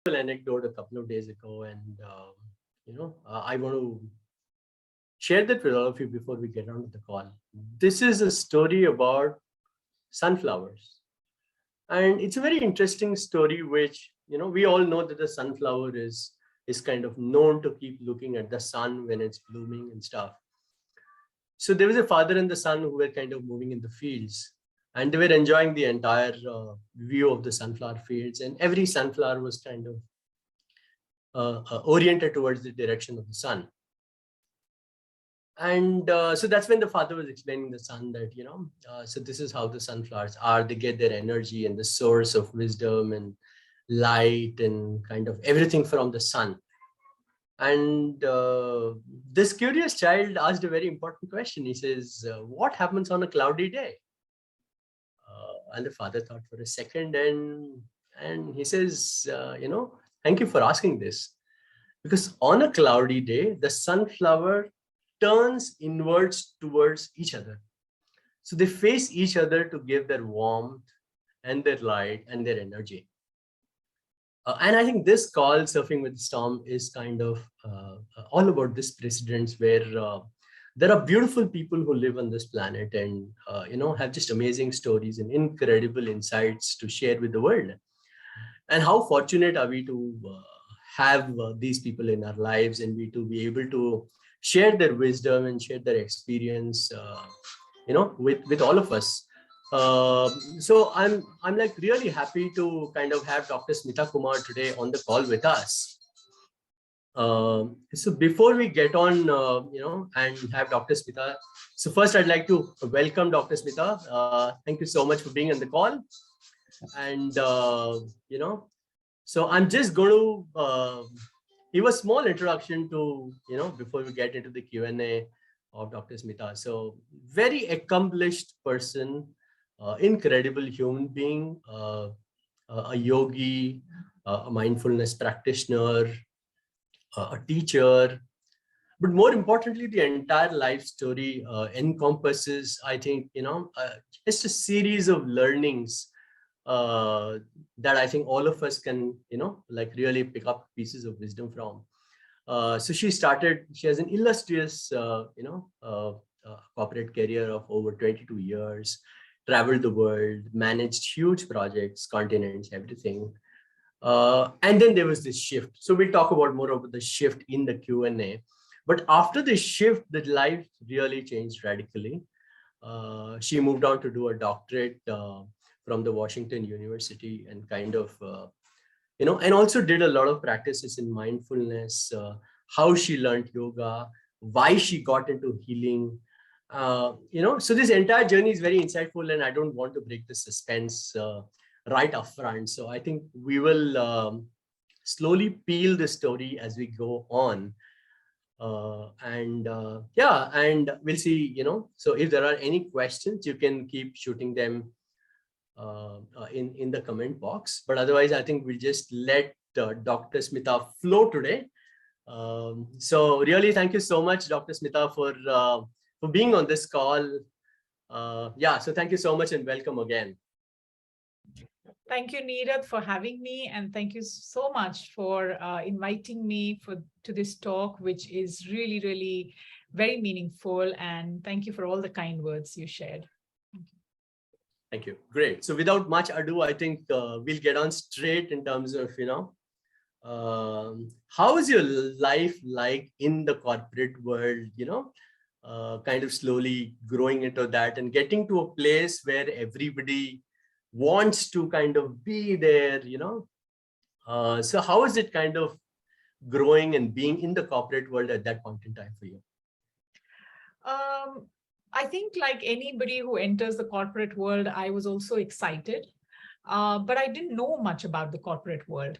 Anecdote a couple of days ago, and I want to share that with all of you before we get on to the call. This is a story about sunflowers, and it's a very interesting story. Which we all know that the sunflower is kind of known to keep looking at the sun when it's blooming and stuff. So there was a father and the son who were kind of moving in the fields, and they were enjoying the entire view of the sunflower fields, and every sunflower was kind of oriented towards the direction of the sun. And so that's when the father was explaining the son that, so this is how the sunflowers are. They get their energy and the source of wisdom and light and kind of everything from the sun. And this curious child asked a very important question. He says, what happens on a cloudy day? And the father thought for a second, and he says, thank you for asking this. Because on a cloudy day, the sunflower turns inwards towards each other. So they face each other to give their warmth and their light and their energy. And I think this call, Surfing with the Storm, is kind of all about this precedence where there are beautiful people who live on this planet and, have just amazing stories and incredible insights to share with the world. And how fortunate are we to have these people in our lives, and we to be able to share their wisdom and share their experience, with all of us. So I'm like really happy to kind of have Dr. Smita Kumar today on the call with us. So before we get on, and have Dr. Smita, so first I'd like to welcome Dr. Smita. Thank you so much for being on the call. And, so I'm just going to give a small introduction to, before we get into the Q&A of Dr. Smita. So very accomplished person, incredible human being, a yogi, a mindfulness practitioner, a teacher. But more importantly, the entire life story encompasses, I think, just a series of learnings that I think all of us can, like really pick up pieces of wisdom from. So she has an illustrious, corporate career of over 22 years, traveled the world, managed huge projects, continents, everything. And then there was this shift. So we'll talk about more about the shift in the Q&A. But after the shift, the life really changed radically. She moved on to do a doctorate from the Washington University, and kind of, and also did a lot of practices in mindfulness, how she learned yoga, why she got into healing. So this entire journey is very insightful, and I don't want to break the suspense right up front. So I think we will slowly peel the story as we go on. And we'll see, so if there are any questions, you can keep shooting them in the comment box. But otherwise, I think we'll just let Dr. Smita flow today. So really, thank you so much, Dr. Smita, for being on this call. So thank you so much and welcome again. Thank you, Neeraj, for having me, and thank you so much for inviting me to this talk, which is really, really very meaningful. And thank you for all the kind words you shared. Thank you. Great. So without much ado, I think we'll get on straight in terms of, how is your life like in the corporate world, kind of slowly growing into that and getting to a place where everybody wants to kind of be there, so how is it kind of growing and being in the corporate world at that point in time for you? I think like anybody who enters the corporate world, I was also excited, but I didn't know much about the corporate world.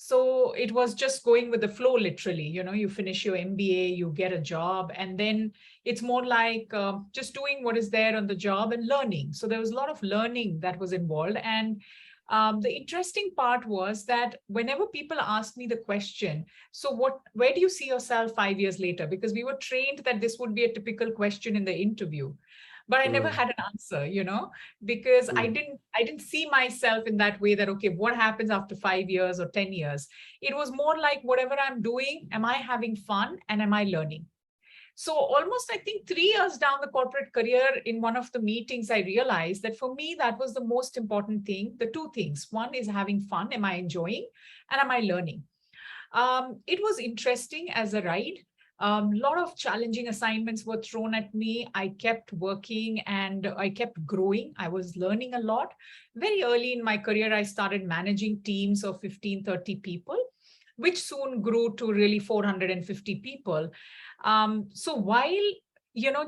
So it was just going with the flow, literally. You finish your MBA, you get a job, and then it's more like just doing what is there on the job and learning. So there was a lot of learning that was involved. And the interesting part was that whenever people asked me the question, so where do you see yourself 5 years later? Because we were trained that this would be a typical question in the interview. but I never had an answer, because I Mm. didn't see myself in that way that, okay, what happens after 5 years or 10 years? It was more like, whatever I'm doing, am I having fun and am I learning? So almost, I think 3 years down the corporate career, in one of the meetings, I realized that for me, that was the most important thing. The two things. One is having fun. Am I enjoying? And am I learning? It was interesting as a ride. A lot of challenging assignments were thrown at me. I kept working and I kept growing. I was learning a lot. Very early in my career, I started managing teams of 15, 30 people, which soon grew to really 450 people. So while,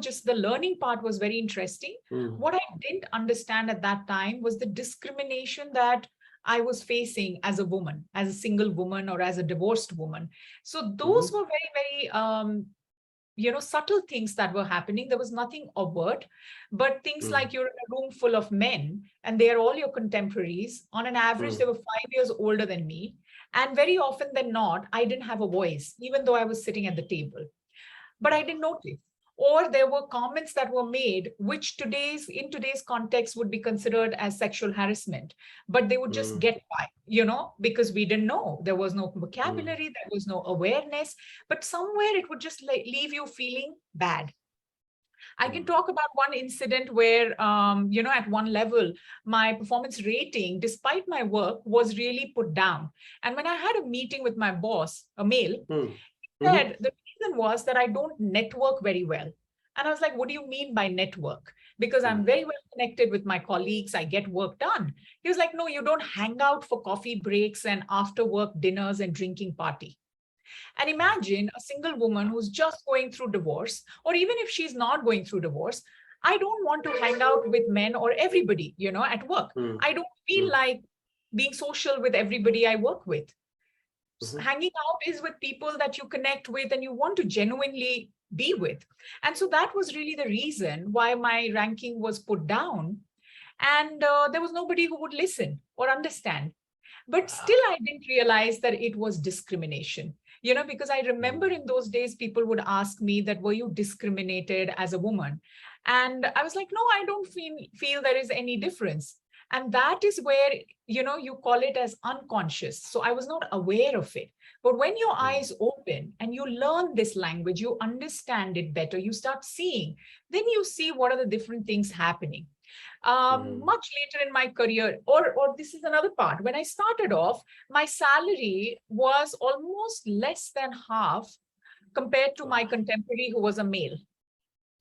just the learning part was very interesting, Mm. what I didn't understand at that time was the discrimination that I was facing as a woman, as a single woman or as a divorced woman. So those Mhm. were very, very, subtle things that were happening. There was nothing overt, but things Mm. like you're in a room full of men and they are all your contemporaries. On an average, they Mm. were 5 years older than me. And very often than not, I didn't have a voice, even though I was sitting at the table, but I didn't notice. Or there were comments that were made, which in today's context would be considered as sexual harassment, but they would just Mm. get by, because we didn't know. There was no Mm. vocabulary, there was no awareness, but somewhere it would just leave you feeling bad. I can Mm. talk about one incident where, at one level, my performance rating, despite my work, was really put down. And when I had a meeting with my boss, a male, Mm. Mhm. said the reason was that I don't network very well. And I was like, what do you mean by network? Because I'm Mm. very well connected with my colleagues, I get work done. He was like, no, you don't hang out for coffee breaks and after work dinners and drinking party. And imagine a single woman who's just going through divorce, or even if she's not going through divorce, I don't want to hang out with men or everybody, at work. Mm. I don't feel Mm. like being social with everybody I work with. Mhm. Hanging out is with people that you connect with and you want to genuinely be with. And so that was really the reason why my ranking was put down. And there was nobody who would listen or understand. But still, Wow. I didn't realize that it was discrimination. Because I remember Mm. in those days, people would ask me that, were you discriminated as a woman? And I was like, no, I don't feel there is any difference. And that is where, you call it as unconscious. So I was not aware of it. But when your Mm. eyes open and you learn this language, you understand it better, you start seeing, then you see what are the different things happening. Mm. Much later in my career, or this is another part. When I started off, my salary was almost less than half compared to my Wow. contemporary who was a male.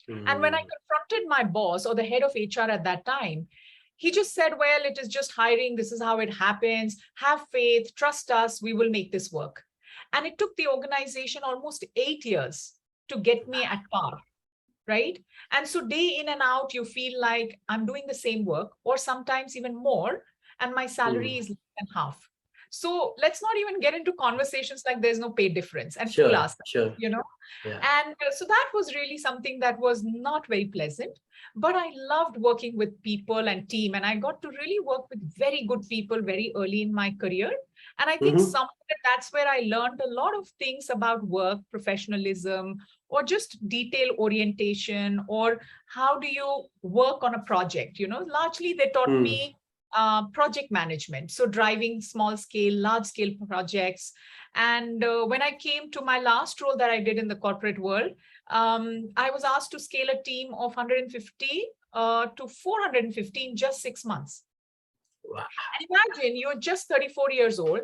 And when I Mm. confronted my boss or the head of HR at that time, he just said, well, it is just hiring. This is how it happens. Have faith, trust us, we will make this work. And it took the organization almost 8 years to get me at par, right? And so day in and out, you feel like I'm doing the same work or sometimes even more, and my salary Mm. is less than half. So let's not even get into conversations like there's no pay difference and full Sure. ask, Sure. you know? Yeah. And so that was really something that was not very pleasant, but I loved working with people and team. And I got to really work with very good people very early in my career. And I think Mhm. somewhere that's where I learned a lot of things about work, professionalism, or just detail orientation, or how do you work on a project. Largely they taught Mm. me project management. So driving small scale, large scale projects. And when I came to my last role that I did in the corporate world, I was asked to scale a team of 150 to 450 in just 6 months. Wow. And imagine you're just 34 years old.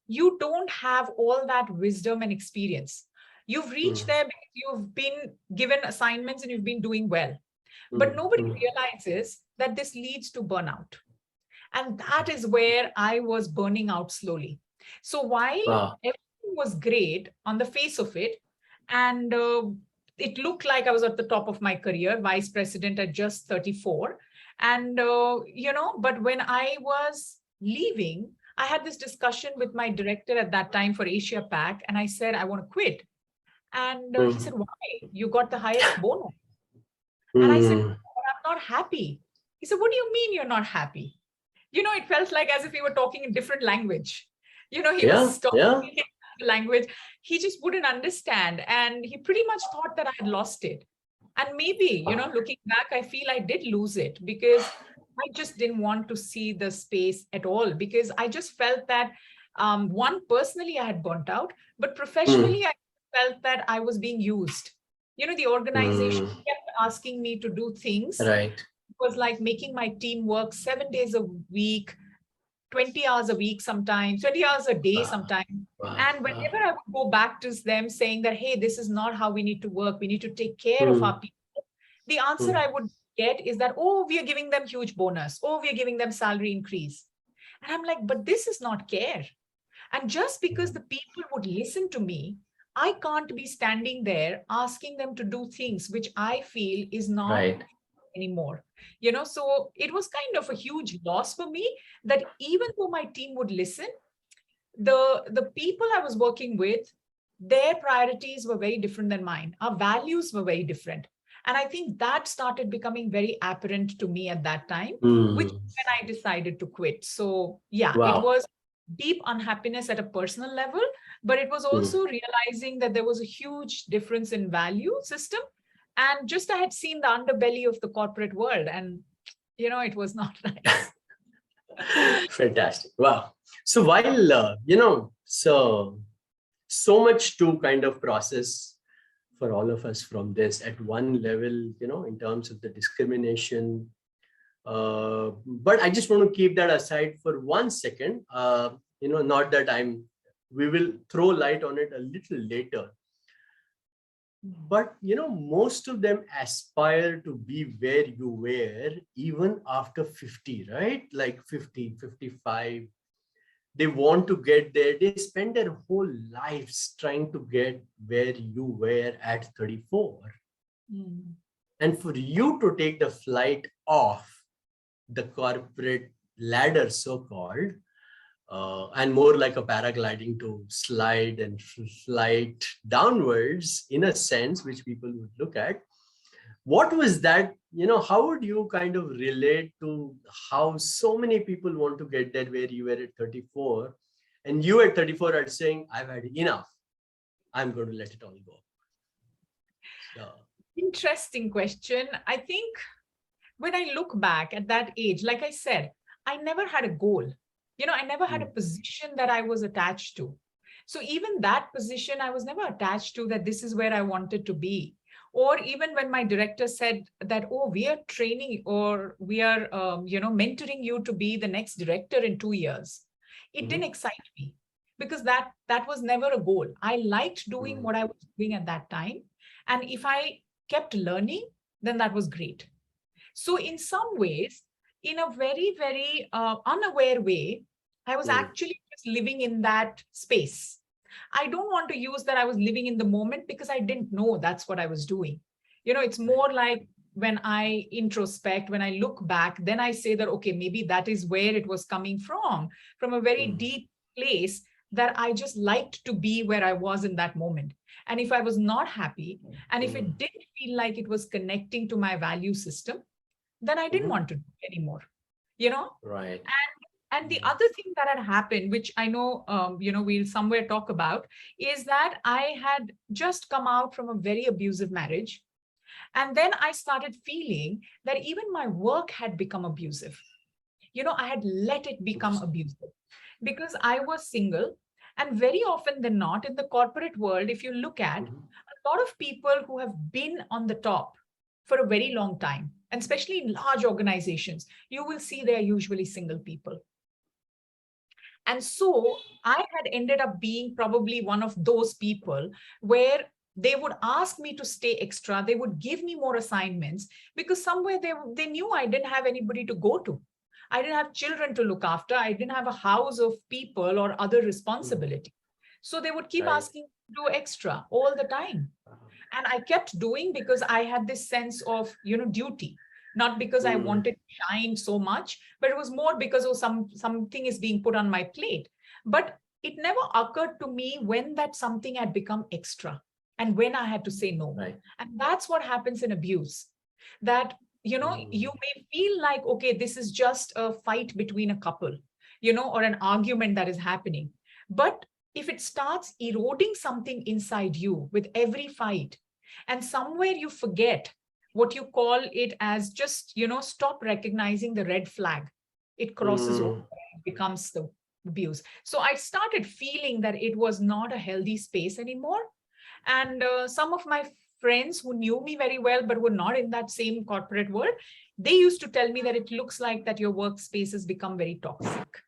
You don't have all that wisdom and experience. You've reached Mm. there because you've been given assignments and you've been doing well. But Mm. nobody Mm. realizes that this leads to burnout. And that is where I was burning out slowly. So while Wow. everything was great on the face of it, and it looked like I was at the top of my career, vice president at just 34. And, but when I was leaving, I had this discussion with my director at that time for Asia Pac, and I said, I want to quit. And he Mm. said, why? You got the highest bonus. And I said, Mm. but I'm not happy. He said, what do you mean you're not happy? It felt like as if we were talking in different language. He Yeah. was talking Yeah. the language. He just wouldn't understand. And he pretty much thought that I had lost it. And maybe, looking back, I feel I did lose it because I just didn't want to see the space at all, because I just felt that one, personally, I had burnt out, but Mm, professionally, I felt that I was being used. The organization mm, kept asking me to do things. right. It was like making my team work 7 days a week, 20 hours a week sometimes, 20 hours a day Wow, sometimes. wow, And wow. whenever I would go back to them saying that, hey, this is not how we need to work, we need to take care of our Mm, people, the answer mm, I would get is that, oh, we are giving them huge bonus. Oh, we are giving them salary increase. And I'm like, but this is not care. And just because the people would listen to me, I can't be standing there asking them to do things which I feel is not right. anymore. So it was kind of a huge loss for me that even though my team would listen, the people I was working with, their priorities were very different than mine. Our values were very different. And I think that started becoming very apparent to me at that time, which is Mm, when I decided to quit. So yeah, it wow. was deep unhappiness at a personal level, but it was Mm. also realizing that there was a huge difference in value system. And just I had seen the underbelly of the corporate world, and it was not nice. Fantastic. Wow. So while, so much to kind of process for all of us from this at one level, in terms of the discrimination. But I just want to keep that aside for 1 second. Not that we will throw light on it a little later. But, most of them aspire to be where you were even after 50, right? Like 50, 55. They want to get there. They spend their whole lives trying to get where you were at 34. Mm. And for you to take the flight off the corporate ladder, so-called, and more like a paragliding to slide and flight downwards, in a sense, which people would look at. What was that? How would you kind of relate to how so many people want to get there where you were at 34, and you at 34 are saying, I've had enough. I'm going to let it all go. So, Interesting question. I think when I look back at that age, like I said, I never had a goal. I never had a mm, position that I was attached to. So even that position, I was never attached to that this is where I wanted to be. Or even when my director said that, oh, we are training or we are, mentoring you to be the next director in 2 years, it didn't mhm, excite me because that was never a goal. I liked doing mm, what I was doing at that time. And if I kept learning, then that was great. So in some ways, in a very, very unaware way, I was mm, actually just living in that space. I don't want to use that I was living in the moment because I didn't know that's what I was doing. It's right. more like when I introspect, when I look back, then I say that, okay, maybe that is where it was coming from a very Mm, deep place that I just liked to be where I was in that moment. And if I was not happy, and if mm, it didn't feel like it was connecting to my value system, then I didn't mhm, want to do it anymore. You know, right. and the Mm, other thing that had happened, which I know, we'll somewhere talk about, is that I had just come out from a very abusive marriage. And then I started feeling that even my work had become abusive. I had let it become interesting. abusive because I was single. And very often than not, in the corporate world, if you look at Mhm, a lot of people who have been on the top for a very long time, and especially in large organizations, you will see they are usually single people. And so I had ended up being probably one of those people where they would ask me to stay extra. They would give me more assignments because somewhere they knew I didn't have anybody to go to. I didn't have children to look after. I didn't have a house of people or other mm, responsibility. So they would keep right. asking to do extra all the time. And I kept doing because I had this sense of, duty, not because I Mm, wanted to shine so much, but it was more because of something is being put on my plate. But it never occurred to me when that something had become extra and when I had to say no. right. And that's what happens in abuse, that you Mm, may feel like, okay, this is just a fight between a couple, or an argument that is happening. But if it starts eroding something inside you with every fight, and somewhere you forget what you call it as just, stop recognizing the red flag. It crosses over, Mm. it becomes the abuse. So I started feeling that it was not a healthy space anymore. And some of my friends who knew me very well, but were not in that same corporate world, they used to tell me that it looks like that your workspace has become very toxic,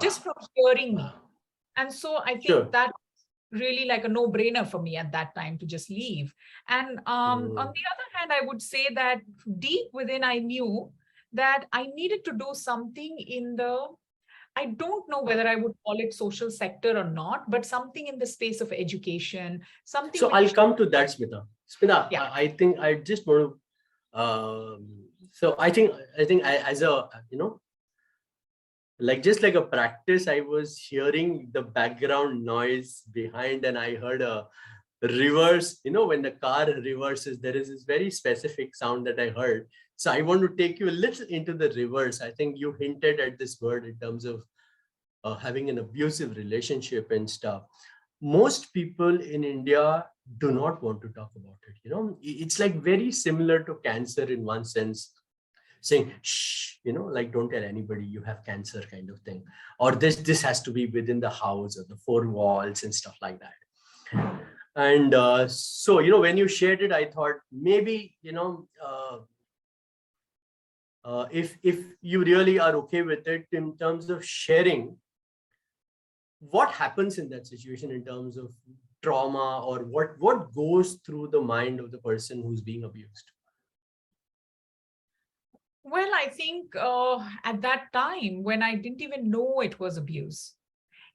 just Wow. from hearing me. Wow. And so I think Sure. that really like a no-brainer for me at that time to just leave. And on the Mm. other hand, I would say that deep within, I knew that I needed to do something in the, I don't know whether I would call it social sector or not, but something in the space of education, something So I'll which, come to that, Smita. Smita, yeah. I think I just want to. So I think as a like just like a practice, I was hearing the background noise behind, and I heard a reverse. When the car reverses, there is this very specific sound that I heard. So I want to take you a little into the reverse. I think you hinted at this word in terms of having an abusive relationship and stuff. Most people in India do not want to talk about it. It's like very similar to cancer in one sense, saying shh, like don't tell anybody you have cancer, kind of thing, or this has to be within the house or the four walls and stuff like that. And so when you shared it, I thought maybe if you really are okay with it in terms of sharing what happens in that situation in terms of trauma, or what goes through the mind of the person who's being abused. Well, I think at that time when I didn't even know it was abuse,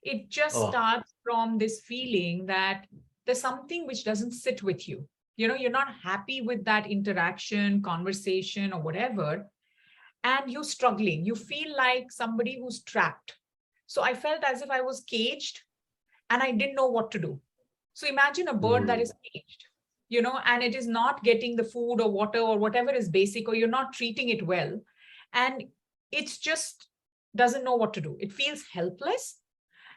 it just Oh. starts from this feeling that there's something which doesn't sit with you. You're not happy with that interaction, conversation, or whatever, and you're struggling. You feel like somebody who's trapped. So I felt as if I was caged and I didn't know what to do. So imagine a bird that Mm. is caged, and it is not getting the food or water or whatever is basic, or you're not treating it well. And it's just doesn't know what to do. It feels helpless.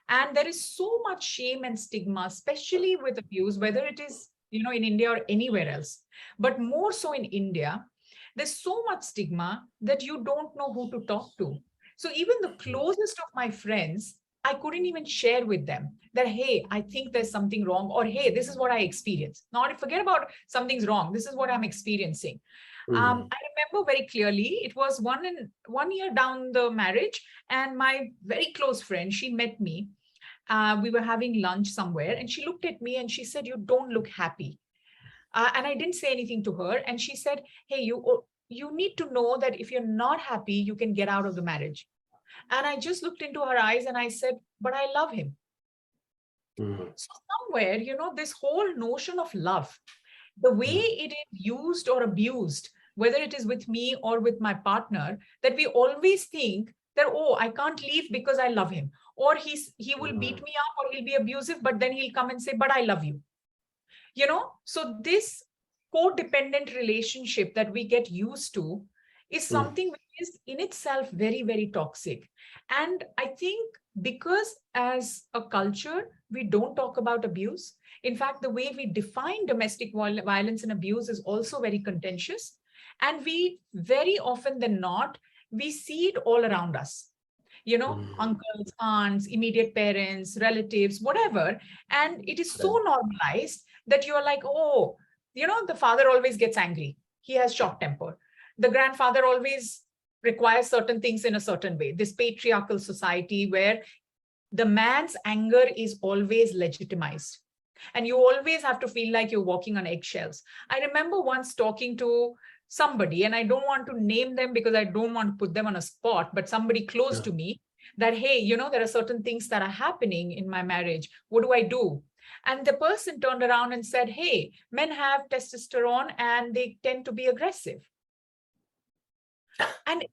And there is so much shame and stigma, especially with abuse, whether it is, in India or anywhere else, but more so in India. There's so much stigma that you don't know who to talk to. So even the closest of my friends, I couldn't even share with them that, hey, I think there's something wrong, or hey, this is what I experienced. Not forget about something's wrong. This is what I'm experiencing. Mm. I remember very clearly. It was 1 year down the marriage, and my very close friend, she met me. We were having lunch somewhere, and she looked at me and she said, "You don't look happy." And I didn't say anything to her. And she said, "Hey, you need to know that if you're not happy, you can get out of the marriage." And I just looked into her eyes and I said, "But I love him." Mm. So somewhere, this whole notion of love, the way Mm. it is used or abused, whether it is with me or with my partner, that we always think that, oh, I can't leave because I love him, or he will beat Mm. me up, or he'll be abusive, but then he'll come and say, "But I love you." So this codependent relationship that we get used to is Mm. something which is in itself very, very toxic. And I think because as a culture, we don't talk about abuse. In fact, the way we define domestic violence and abuse is also very contentious. And we very often than not, we see it all around us. Mm. Uncles, aunts, immediate parents, relatives, whatever. And it is so Right. normalized that you're like, oh, the father always gets angry. He has short temper. The grandfather always requires certain things in a certain way. This patriarchal society where the man's anger is always legitimized. And you always have to feel like you're walking on eggshells. I remember once talking to somebody, and I don't want to name them because I don't want to put them on a spot, but somebody close Yeah. to me, that, hey, there are certain things that are happening in my marriage. What do I do? And the person turned around and said, hey, men have testosterone and they tend to be aggressive. And,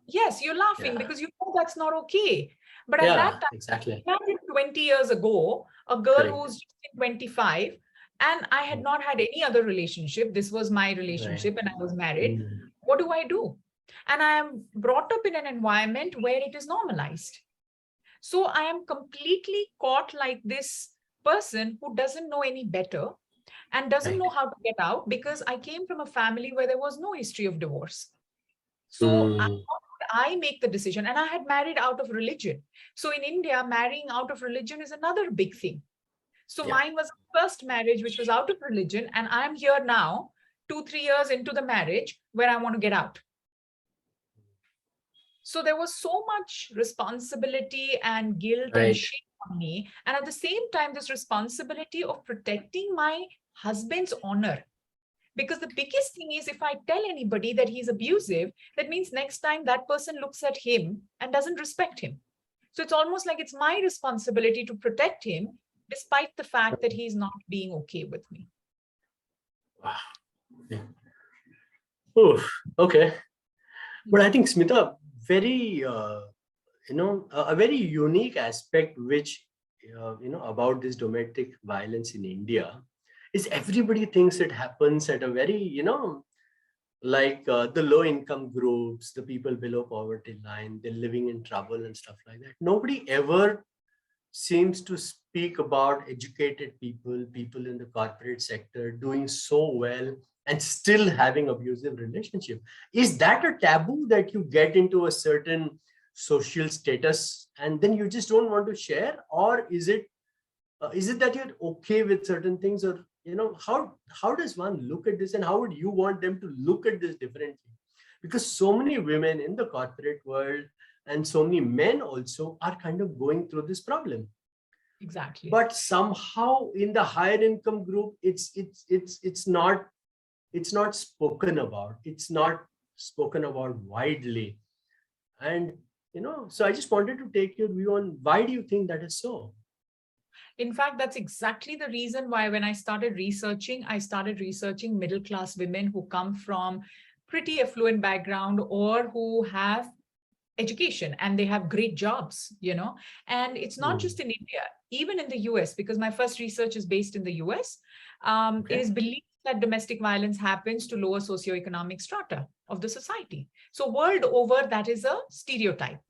yes, you're laughing Yeah. because that's not okay. But at that Yeah. time, Exactly. imagine 20 years ago, a girl Correct. who's just 25, and I had not had any other relationship. This was my Right. relationship, and I was married. Mm. What do I do? And I am brought up in an environment where it is normalized. So I am completely caught like this person who doesn't know any better. and doesn't Right. know how to get out because I came from a family where there was no history of divorce. So Mm, I make the decision, and I had married out of religion. So in India, marrying out of religion is another big thing. So yeah. mine was the first marriage, which was out of religion. And I'm here now, 2, 3 years into the marriage, where I want to get out. So there was so much responsibility and guilt and Right. shame on me. And at the same time, this responsibility of protecting my husband's honor. Because the biggest thing is, if I tell anybody that he's abusive, that means next time that person looks at him and doesn't respect him. So it's almost like it's my responsibility to protect him, despite the fact that he's not being okay with me. Wow. Yeah. Oof. Okay. But I think Smita, very a very unique aspect which about this domestic violence in India is everybody thinks it happens at a very like the low income groups, the people below poverty line, they're living in trouble and stuff like that. Nobody ever seems to speak about educated people, people in the corporate sector doing so well and still having abusive relationship. Is that a taboo that you get into a certain social status and then you just don't want to share, or is it that you're okay with certain things, or how does one look at this, and how would you want them to look at this differently? Because so many women in the corporate world and so many men also are kind of going through this problem, Exactly. but somehow in the higher income group it's not spoken about, it's not spoken about widely. And so I just wanted to take your view on why do you think that is so. In fact, that's exactly the reason why when I started researching middle class women who come from pretty affluent background or who have education and they have great jobs, and it's not Hmm. just in India, even in the US, because my first research is based in the US. It Okay. is believed that domestic violence happens to lower socioeconomic strata of the society. So world over, that is a stereotype.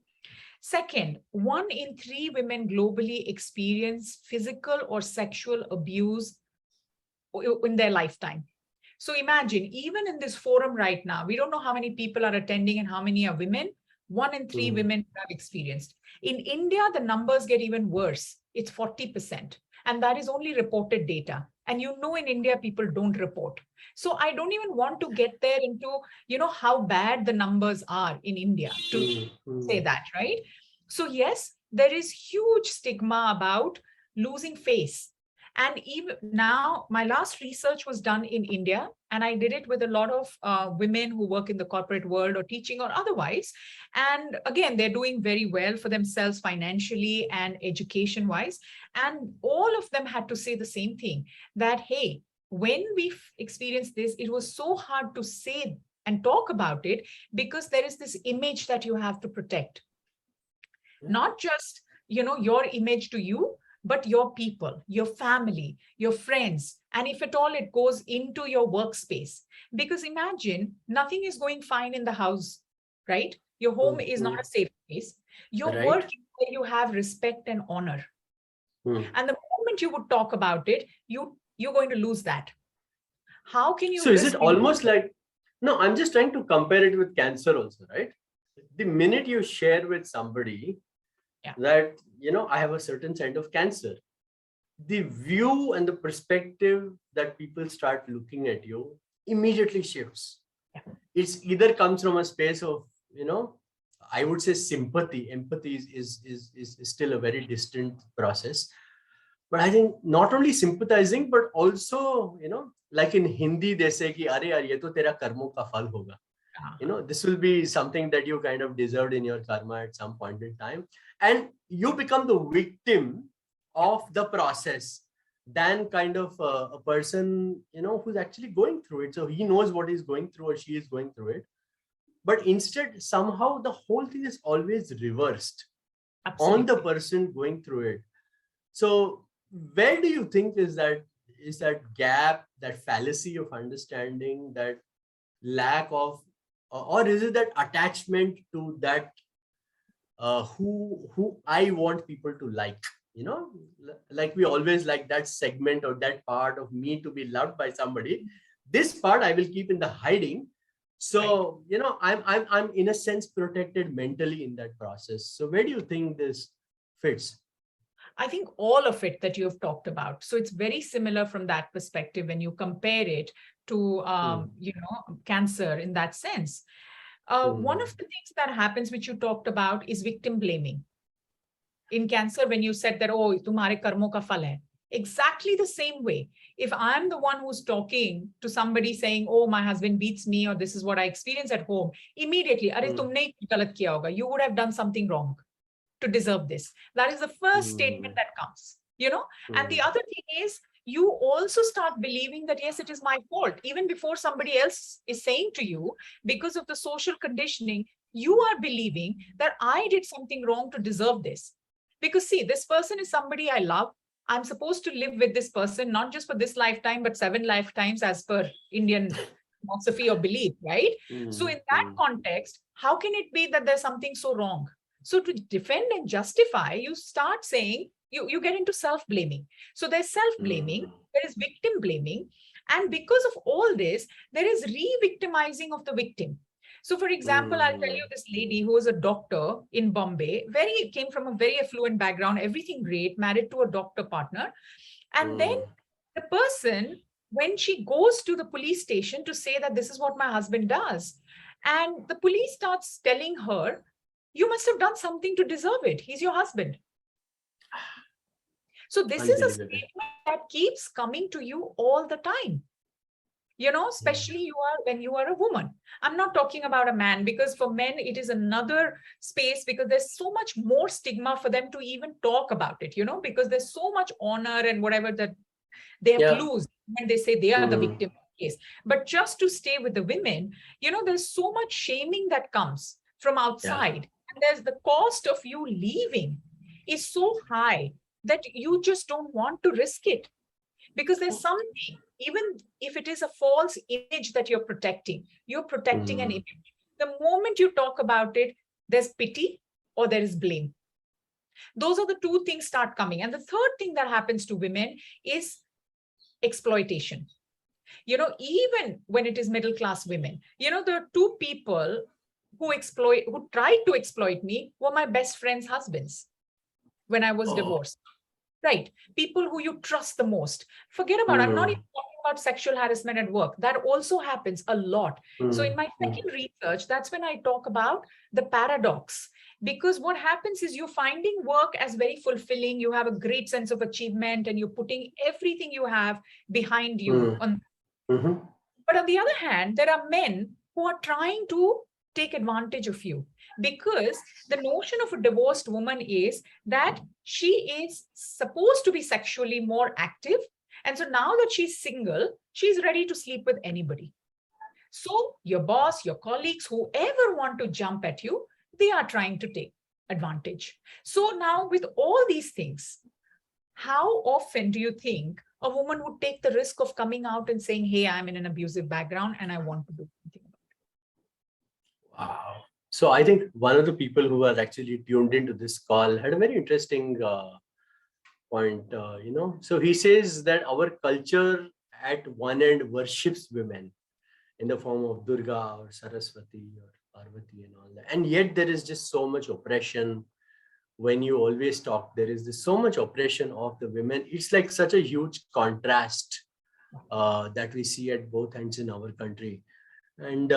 Second, 1 in 3 women globally experience physical or sexual abuse in their lifetime. So imagine, even in this forum right now, we don't know how many people are attending and how many are women. 1 in 3 Hmm. women have experienced. In India, the numbers get even worse. It's 40%. And that is only reported data. And in India, people don't report. So I don't even want to get there into, how bad the numbers are in India to Hmm. say Hmm. that, right? So yes, there is huge stigma about losing face. And even now, my last research was done in India, and I did it with a lot of women who work in the corporate world or teaching or otherwise. And again, they're doing very well for themselves financially and education wise. And all of them had to say the same thing, that, hey, when we experienced this, it was so hard to say and talk about it because there is this image that you have to protect. Yeah. Not just, your image to you, but your people, your family, your friends, and if at all it goes into your workspace. Because imagine, nothing is going fine in the house, right? Your home Hmm. is not Hmm. a safe place. Your work Right. is where you have respect and honor. Hmm. And the moment you would talk about it, you're going to lose that. How can you So is it risk being? almost like, no, I'm just trying to compare it with cancer also, right? The minute you share with somebody Yeah. that, I have a certain kind of cancer, the view and the perspective that people start looking at you immediately shifts. Yeah. It's either comes from a space of, I would say sympathy. Empathy is still a very distant process. But I think not only sympathizing, but also, like in Hindi, they say ki, "Arey yaar, ye to tera karmo ka phal hoga." This will be something that you kind of deserved in your karma at some point in time. And you become the victim Yeah. of the process than kind of a person, who's actually going through it. So he knows what he's going through or she is going through it. But instead, somehow the whole thing is always reversed on the Absolutely. person going through it. So where do you think is that gap, that fallacy of understanding, that lack of, or is it that attachment to that who I want people to like? you know, like we always like that segment or that part of me to be loved by somebody. This part I will keep in the hiding. Right. So, you know, I'm in a sense protected mentally in that process. So where do you think this fits? I think all of it that you've talked about. So it's very similar from that perspective when you compare it to, Hmm. cancer in that sense. One of Hmm. the things that happens, which you talked about, is victim blaming. In cancer, when you said that, oh, tumhare karmo ka phal hai. Exactly the same way. If I'm the one who's talking to somebody saying, oh, my husband beats me, or this is what I experience at home, immediately, Are Hmm. tumne hi galat kiya hoga. You would have done something wrong to deserve this. That is the first Hmm. statement that comes, you know. And Hmm. the other thing is, you also start believing that, yes, it is my fault, even before somebody else is saying to you, because of the social conditioning, you are believing that I did something wrong to deserve this. Because, see, this person is somebody I love. I'm supposed to live with this person, not just for this lifetime, but 7 lifetimes as per Indian philosophy or belief, right? So, Hmm. in that Hmm. context, how can it be that there's something so wrong? So to defend and justify, you start saying, you get into self-blaming. So there's self-blaming, Hmm. there is victim blaming. And because of all this, there is re-victimizing of the victim. So for example, I'll tell Hmm. you this lady who was a doctor in Bombay, came from a very affluent background, everything great, married to a doctor partner. And then Hmm. the person, when she goes to the police station to say that this is what my husband does, and the police starts telling her, you must have done something to deserve it. He's your husband. So this is a Unbelievable. statement that keeps coming to you all the time. Yeah. Especially when you are a woman. I'm not talking about a man, because for men it is another space, because there's so much more stigma for them to even talk about it, because there's so much honor and whatever that they have to Yeah. lose when they say they are the Hmm. victim of the case. But just to stay with the women, there's so much shaming that comes from Yeah. outside. And there's the cost of you leaving is so high that you just don't want to risk it, because there's something, even if it is a false image that you're protecting an Hmm. image. The moment you talk about it, there's pity or there is blame. Those are the two things start coming. And the third thing that happens to women is exploitation. Even when it is middle class women, there are two people who tried to exploit me were my best friend's husbands when I was Oh. divorced. Right. People who you trust the most. Forget about, I'm not Hmm. even talking about sexual harassment at work. That also happens a lot. So in Hmm. my Hmm. second research, that's when I talk about the paradox. Because what happens is you're finding work as very fulfilling. You have a great sense of achievement and you're putting everything you have behind you. Hmm. Mhm. But on the other hand, there are men who are trying to take advantage of you, because the notion of a divorced woman is that she is supposed to be sexually more active. And so now that she's single, she's ready to sleep with anybody. So your boss, your colleagues, whoever want to jump at you, they are trying to take advantage. So now with all these things, how often do you think a woman would take the risk of coming out and saying, hey, I'm in an abusive background and I want to do something about Wow. So I think one of the people who are actually tuned into this call had a very interesting point. So he says that our culture at one end worships women in the form of Durga or Saraswati or Parvati and all that, and yet there is just so much oppression. When you always talk, there is this so much oppression of the women. It's like such a huge contrast that we see at both ends in our country. And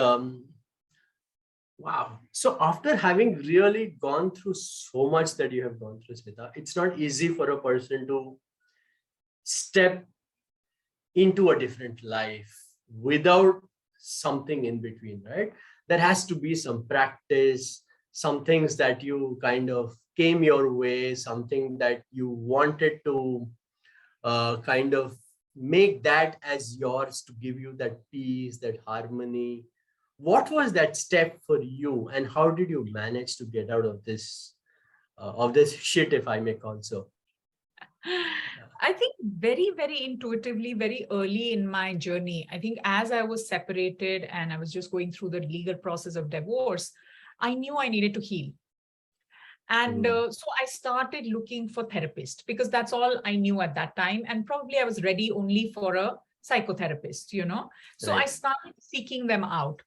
wow. So after having really gone through so much that you have gone through, Smita, it's not easy for a person to step into a different life without something in between, right? There has to be some practice, some things that you kind of came your way, something that you wanted to kind of make that as yours to give you that peace, that harmony. What was that step for you, and how did you manage to get out of this shit, if I may call so? it? I think very, very intuitively, very early in my journey, I think as I was separated and I was just going through the legal process of divorce, I knew I needed to heal. And so I started looking for therapists because that's all I knew at that time. And probably I was ready only for a psychotherapist, you know. So I Right. started seeking them out.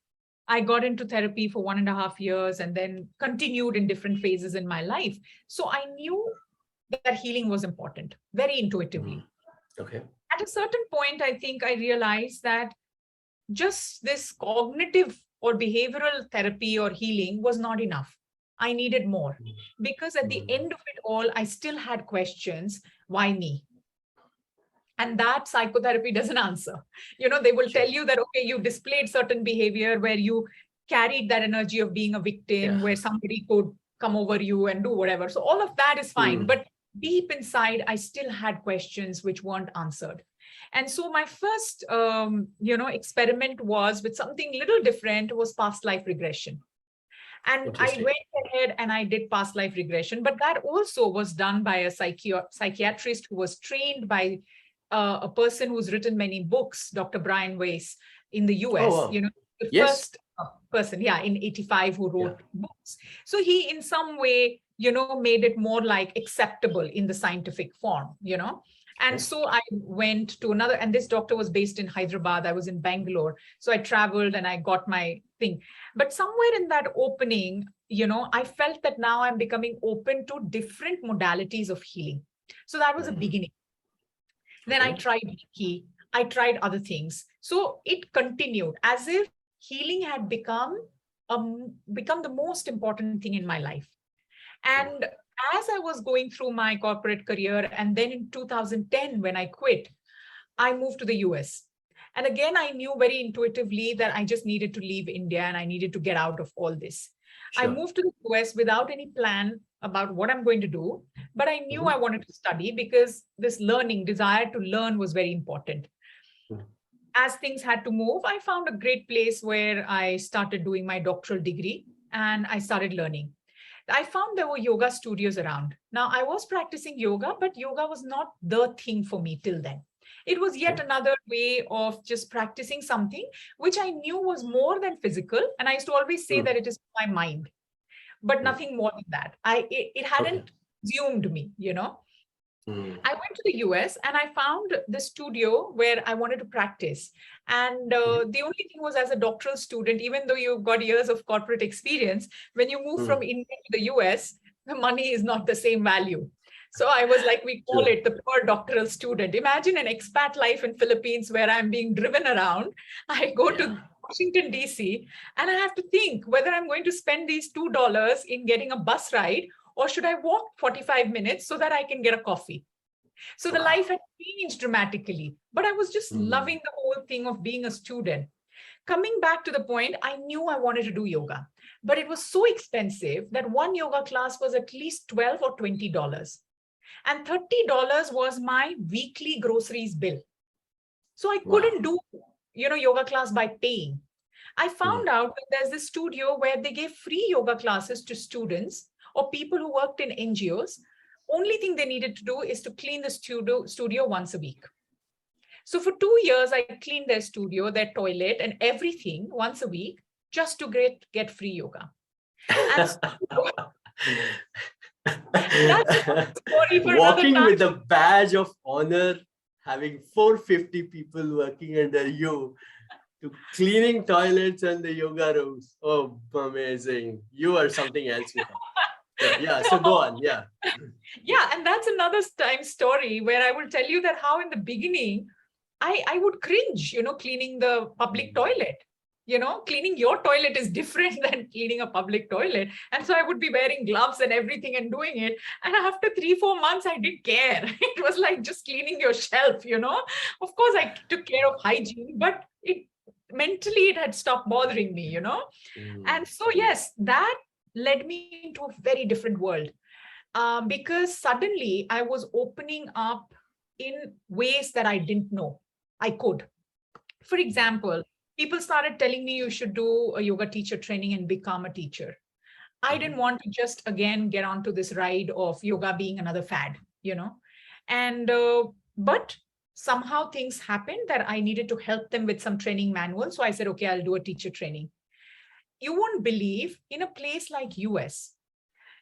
I got into therapy for 1.5 years and then continued in different phases in my life. So I knew that healing was important very intuitively. Okay. At a certain point, I think I realized that just this cognitive or behavioral therapy or healing was not enough. I needed more because at the end of it all, I still had questions. Why me? And that psychotherapy doesn't answer. You know, they will Sure. tell you that, okay, you displayed certain behavior where you carried that energy of being a victim, Yeah. where somebody could come over you and do whatever. So all of that is fine. But deep inside, I still had questions which weren't answered. And so my first, experiment was with something little different, was past life regression. And I Interesting. went ahead and I did past life regression, but that also was done by a psychiatrist who was trained by a person who's written many books, Dr. Brian Weiss in the Oh, US, wow. the Yes. first person, in 85 who Yeah. wrote books. So he in some way, made it more like acceptable in the scientific form, And Okay. so I went to another, and this doctor was based in Hyderabad. I was in Bangalore. So I traveled and I got my thing. But somewhere in that opening, I felt that now I'm becoming open to different modalities of healing. So that was a beginning. Then I Okay. tried Reiki, I tried other things. So it continued as if healing had become the most important thing in my life. And as I was going through my corporate career, and then in 2010, when I quit, I moved to the US. And again, I knew very intuitively that I just needed to leave India and I needed to get out of all this. I Sure. moved to the US without any plan about what I'm going to do, but I knew I wanted to study because this desire to learn was very important. As things had to move, I found a great place where I started doing my doctoral degree and I started learning. I found there were yoga studios around. Now, I was practicing yoga, but yoga was not the thing for me till then. It was yet Okay. another way of just practicing something which I knew was more than physical. And I used to always say that it is my mind, but nothing more than that. It hadn't consumed me, I went to the US and I found the studio where I wanted to practice. And the only thing was, as a doctoral student, even though you've got years of corporate experience, when you move from India to the US, the money is not the same value. So I was like, we call Sure. it the poor doctoral student. Imagine an expat life in Philippines where I'm being driven around. I go to Washington, DC, and I have to think whether I'm going to spend these $2 in getting a bus ride, or should I walk 45 minutes so that I can get a coffee? So the life had changed dramatically, but I was just loving the whole thing of being a student. Coming back to the point, I knew I wanted to do yoga, but it was so expensive that one yoga class was at least $12 or $20. And $30 was my weekly groceries bill. So I couldn't do, yoga class by paying. I found out that there's this studio where they gave free yoga classes to students or people who worked in NGOs. Only thing they needed to do is to clean the studio once a week. So for 2 years, I cleaned their studio, their toilet, and everything once a week just to get free yoga. And so, that's a story for another Walking time. with a badge of honor, having 450 people working under you, to cleaning toilets and the yoga rooms. Oh, amazing. You are something else. Yeah, so go on. Yeah. Yeah, and that's another time story where I will tell you that how in the beginning, I would cringe, cleaning the public toilet. Cleaning your toilet is different than cleaning a public toilet. And so I would be wearing gloves and everything and doing it. And after 3-4 months, I didn't care. It was like just cleaning your shelf, Of course, I took care of hygiene, but mentally it had stopped bothering me, And so, yes, that led me into a very different world. Because suddenly I was opening up in ways that I didn't know I could. For example, people started telling me you should do a yoga teacher training and become a teacher. I didn't want to just again get onto this ride of yoga being another fad, and but somehow things happened that I needed to help them with some training manual. So I said, okay, I'll do a teacher training. You won't believe, in a place like US,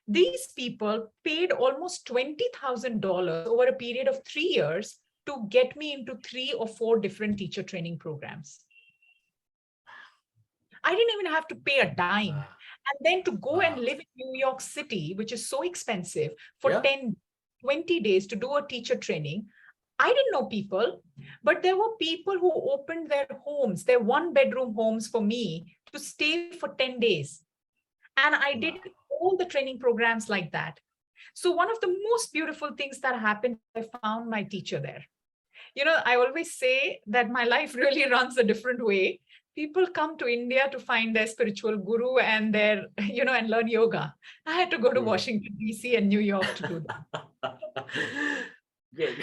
These people paid almost $20,000 over a period of 3 years to get me into 3 or 4 different teacher training programs. I didn't even have to pay a dime. Wow. And then to go and Wow. live in New York City, which is so expensive, for Yeah. 10, 20 days to do a teacher training. I didn't know people, but there were people who opened their homes, their 1-bedroom homes for me to stay for 10 days. And I did Wow. all the training programs like that. So one of the most beautiful things that happened, I found my teacher there. You know, I always say that my life really runs a different way. People come to India to find their spiritual guru and their, and learn yoga. I had to go to Hmm. Washington, D.C. and New York to do that. Good.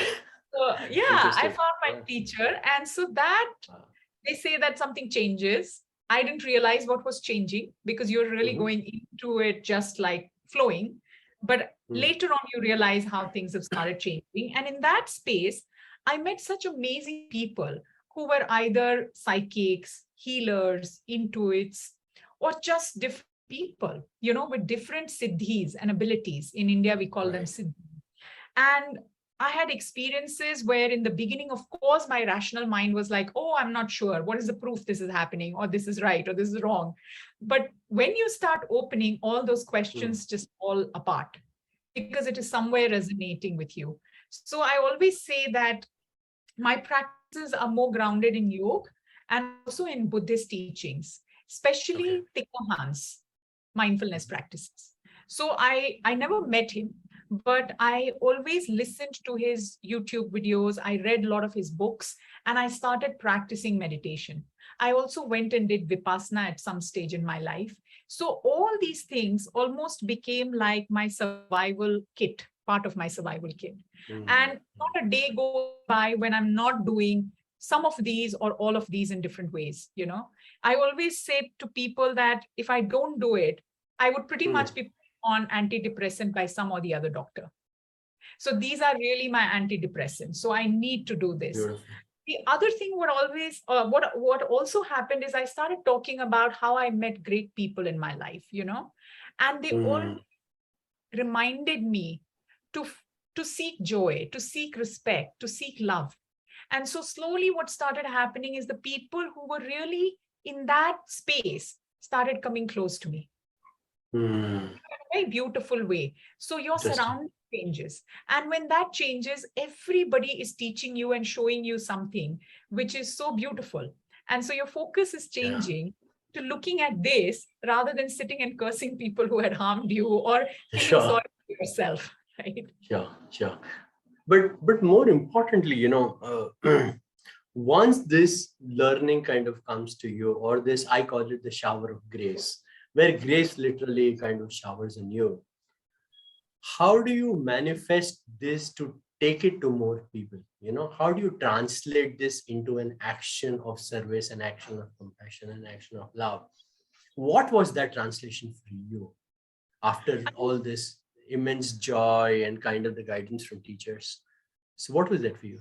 So yeah, I Interesting. found my Yeah. teacher. And so that Wow. they say that something changes. I didn't realize what was changing because you're really Mhm. going into it just like flowing. But Mm. later on, you realize how things have started changing. And in that space, I met such amazing people who were either psychics, healers, intuits, or just different people, with different siddhis and abilities. In India, we call them Right. siddhis. And I had experiences where in the beginning, of course, my rational mind was like, oh, I'm not sure. What is the proof this is happening? Or this is right, or this is wrong. But when you start opening, all those Mm. questions just fall apart because it is somewhere resonating with you. So I always say that my practices are more grounded in yoga and also in Buddhist teachings, Okay. especially Thich Nhat Hanh's mindfulness practices. So I never met him, but I always listened to his YouTube videos. I read a lot of his books and I started practicing meditation. I also went and did Vipassana at some stage in my life. So all these things almost became like my survival kit, part of my survival kit. Mm. And not a day goes by when I'm not doing some of these or all of these in different ways. I always say to people that if I don't do it, I would pretty Mm. much be on antidepressant by some or the other doctor. So these are really my antidepressants. So I need to do this. Beautiful. The other thing what also happened is I started talking about how I met great people in my life, and they all Mm. reminded me to to seek joy, to seek respect, to seek love. And so slowly what started happening is the people who were really in that space started coming close to me Mm. in a very beautiful way. So your Interesting. surrounding changes. And when that changes, everybody is teaching you and showing you something which is so beautiful. And so your focus is Yeah. changing to looking at this rather than sitting and cursing people who had harmed you or feeling Sure. sorry for yourself, right? Sure. But more importantly, once this learning kind of comes to you, or this, I call it the shower of grace, where grace literally kind of showers on you. How do you manifest this to take it to more people? How do you translate this into an action of service, an action of compassion, an action of love? What was that translation for you after all this immense joy and kind of the guidance from teachers? So what was that for you?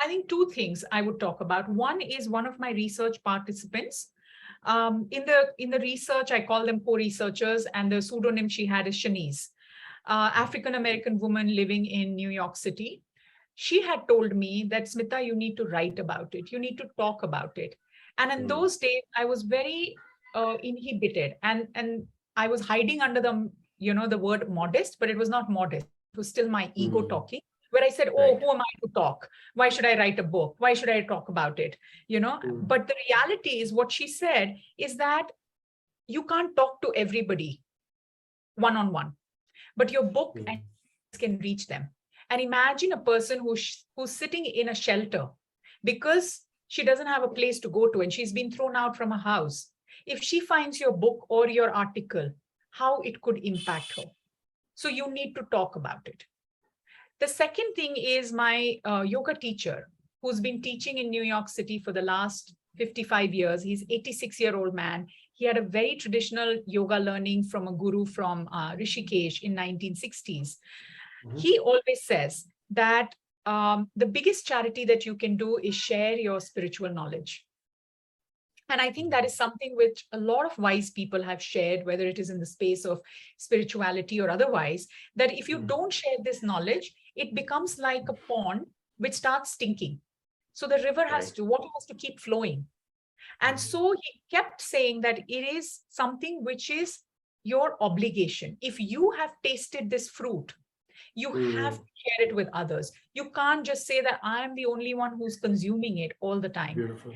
I think two things I would talk about. One is one of my research participants. In the research, I call them co-researchers, and the pseudonym she had is Shanice, African-American woman living in New York City. She had told me that, Smita, you need to write about it. You need to talk about it. And in those days, I was very inhibited, and I was hiding under the word modest, but it was not modest. It was still my ego talking, where I said, oh, Right. who am I to talk? Why should I write a book? Why should I talk about it? But the reality is what she said is that you can't talk to everybody one-on-one, but your book and can reach them. And imagine a person who's sitting in a shelter because she doesn't have a place to go to and she's been thrown out from a house. If she finds your book or your article, how it could impact her. So you need to talk about it. The second thing is my yoga teacher, who's been teaching in New York City for the last 55 years. He's 86-year-old man. He had a very traditional yoga learning from a guru from Rishikesh in 1960s. He always says that the biggest charity that you can do is share your spiritual knowledge. And I think that is something which a lot of wise people have shared, whether it is in the space of spirituality or otherwise, that if you don't share this knowledge, it becomes like a pond which starts stinking. So the river has Right. to, water has to keep flowing. And so he kept saying that it is something which is your obligation. If you have tasted this fruit, you have to share it with others. You can't just say that I am the only one who's consuming it all the time. Beautiful.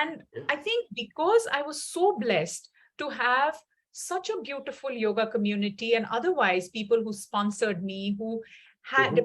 And Yeah. I think because I was so blessed to have such a beautiful yoga community and otherwise people who sponsored me, who had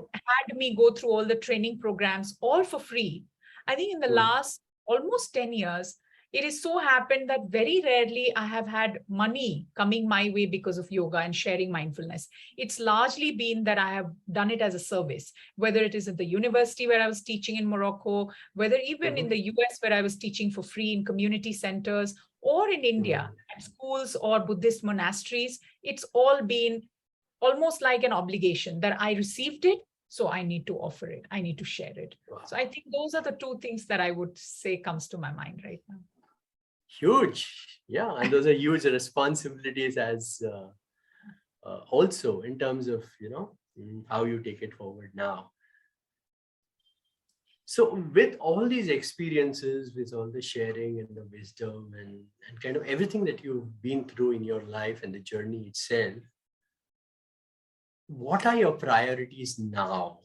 me go through all the training programs all for free. I think in the last almost 10 years, it is so happened that very rarely I have had money coming my way because of yoga and sharing mindfulness. It's largely been that I have done it as a service, whether it is at the university where I was teaching in Morocco, whether even in the US where I was teaching for free in community centers, or in India at schools or Buddhist monasteries. It's all been almost like an obligation that I received it, so I need to offer it. I need to share it. Wow. So I think those are the two things that I would say comes to my mind right now. Huge. Yeah. And those are huge responsibilities as also in terms of, how you take it forward now. So with all these experiences, with all the sharing and the wisdom and kind of everything that you've been through in your life and the journey itself, what are your priorities now?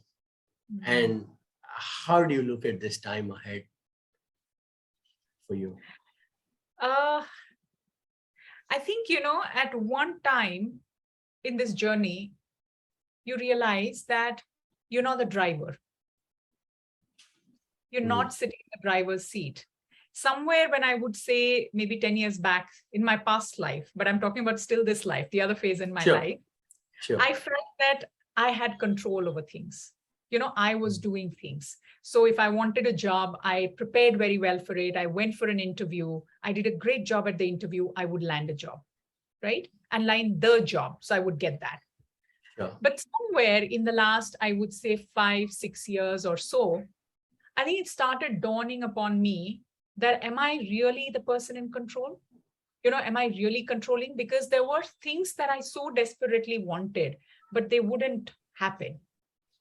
And how do you look at this time ahead for you? I think, at one time in this journey, you realize that you're not the driver. You're not sitting in the driver's seat. Somewhere when I would say maybe 10 years back in my past life, but I'm talking about still this life, the other phase in my life, I felt that I had control over things. I was doing things. So if I wanted a job, I prepared very well for it. I went for an interview. I did a great job at the interview. I would land a job, right? And land the job. So I would get that. But somewhere in the last, I would say 5-6 years or so, I think it started dawning upon me that am I really the person in control? Am I really controlling? Because there were things that I so desperately wanted, but they wouldn't happen